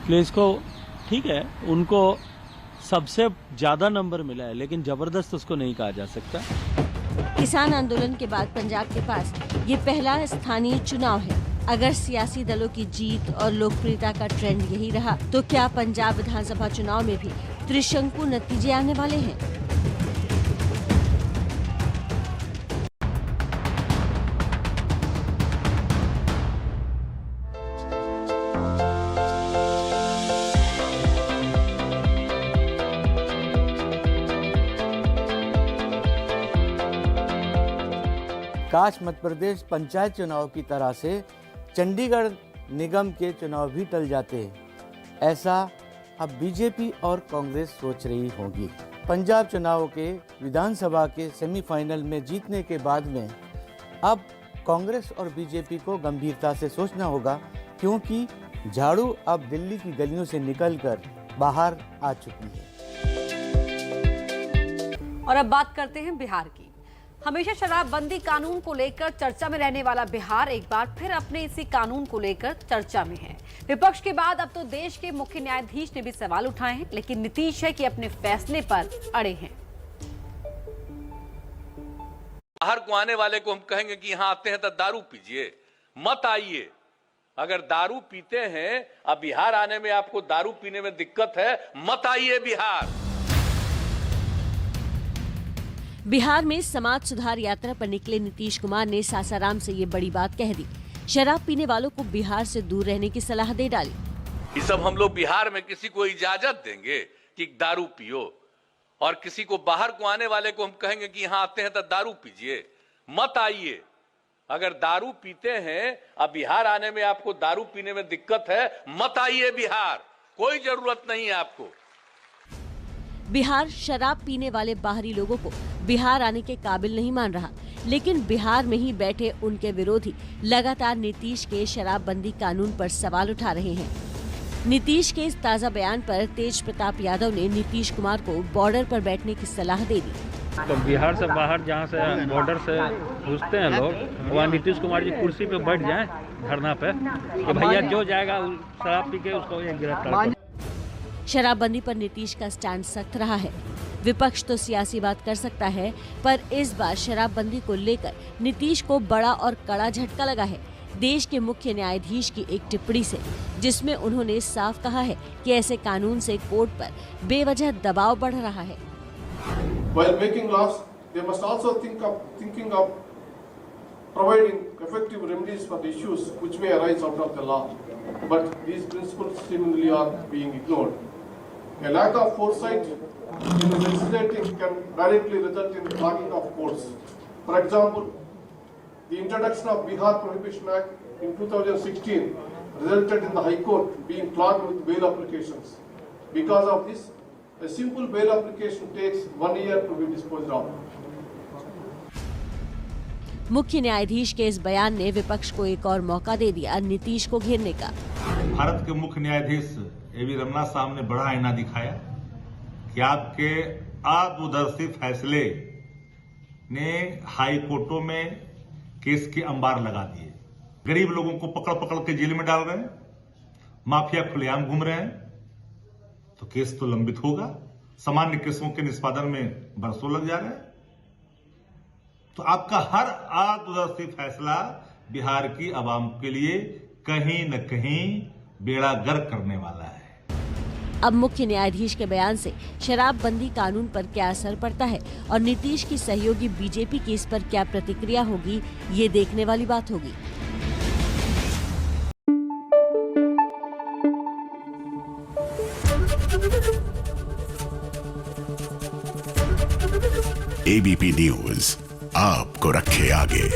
इसलिए इसको ठीक है, उनको सबसे ज्यादा नंबर मिला है, लेकिन जबरदस्त उसको नहीं कहा जा सकता। किसान आंदोलन के बाद पंजाब के पास ये पहला स्थानीय चुनाव है। अगर सियासी दलों की जीत और लोकप्रियता का ट्रेंड यही रहा तो क्या पंजाब विधानसभा चुनाव में भी त्रिशंकु नतीजे आने वाले हैं। काश मध्य प्रदेश पंचायत चुनाव की तरह से चंडीगढ़ निगम के चुनाव भी टल जाते। ऐसा अब बीजेपी और कांग्रेस सोच रही होगी। पंजाब चुनाव के विधानसभा के सेमीफाइनल में जीतने के बाद में अब कांग्रेस और बीजेपी को गंभीरता से सोचना होगा, क्योंकि झाड़ू अब दिल्ली की गलियों से निकलकर बाहर आ चुकी है। और अब बात करते हैं बिहार की। हमेशा शराबबंदी कानून को लेकर चर्चा में रहने वाला बिहार एक बार फिर अपने इसी कानून को लेकर चर्चा में है। विपक्ष के बाद अब तो देश के मुख्य न्यायाधीश ने भी सवाल उठाए हैं, लेकिन नीतीश है कि अपने फैसले पर अड़े हैं। बाहर को आने वाले को हम कहेंगे कि यहां आते हैं तो दारू पीजिए, मत आइए। अगर दारू पीते हैं, अब बिहार आने में आपको दारू पीने में दिक्कत है, मत आइए बिहार। बिहार में समाज सुधार यात्रा पर निकले नीतीश कुमार ने सासाराम से ये बड़ी बात कह दी। शराब पीने वालों को बिहार से दूर रहने की सलाह दे डाली। ये सब हम लोग बिहार में किसी को इजाजत देंगे कि दारू पियो, और किसी को बाहर को आने वाले को हम कहेंगे कि यहाँ आते हैं तो दारू पीजिए, मत आइए। अगर दारू पीते हैं, अब बिहार आने में आपको दारू पीने में दिक्कत है, मत आइए बिहार, कोई जरूरत नहीं है आपको। बिहार शराब पीने वाले बाहरी लोगों को बिहार आने के काबिल नहीं मान रहा, लेकिन बिहार में ही बैठे उनके विरोधी लगातार नीतीश के शराबबंदी कानून पर सवाल उठा रहे हैं। नीतीश के इस ताज़ा बयान पर तेज प्रताप यादव ने नीतीश कुमार को बॉर्डर पर बैठने की सलाह दे दी। तो बिहार से बाहर जहाँ से बॉर्डर से घुसते हैं लोग, वहाँ नीतीश कुमार जी कुर्सी पे बैठ जाएं धरना पे कि भैया जो जाएगा शराब पी के उसको गिरफ्तार। शराबबंदी पर नीतीश का स्टैंड सख्त रहा है। विपक्ष तो सियासी बात कर सकता है, पर इस बार शराबबंदी को लेकर नीतीश को बड़ा और कड़ा झटका लगा है देश के मुख्य न्यायाधीश की एक टिप्पणी से, जिसमें उन्होंने साफ कहा है कि ऐसे कानून से कोर्ट पर बेवजह दबाव बढ़ रहा है। While making laws, they must also thinking of providing effective remedies for the issues which may arise out of the law. But these principles seemingly are being ignored. A lack of foresight in legislating can directly result in clogging of courts. For example, the introduction of Bihar Prohibition Act in 2016 resulted in the High Court being clogged with bail applications. Because of this, a simple bail application takes 1 year to be disposed of. मुख्य न्यायाधीश के इस बयान ने विपक्ष को एक और मौका दे दिया नीतीश को घेरने का। भारत के मुख्य न्यायाधीश एवी रमना साहब ने बड़ा आईना दिखाया कि आपके आदूरदर्शी फैसले ने हाई कोर्टों में केस के अंबार लगा दिए। गरीब लोगों को पकड़ पकड़ के जेल में डाल रहे हैं, माफिया खुलेआम घूम रहे हैं, तो केस तो लंबित होगा। सामान्य केसों के निष्पादन में बरसों लग जा रहे हैं। तो आपका हर आदूरदर्शी फैसला बिहार की आवाम के लिए कहीं न कहीं बेड़ा गर्क करने वाला है। अब मुख्य न्यायाधीश के बयान से शराबबंदी कानून पर क्या असर पड़ता है और नीतीश की सहयोगी बीजेपी की इस पर क्या प्रतिक्रिया होगी, ये देखने वाली बात होगी। एबीपी न्यूज आपको रखे आगे।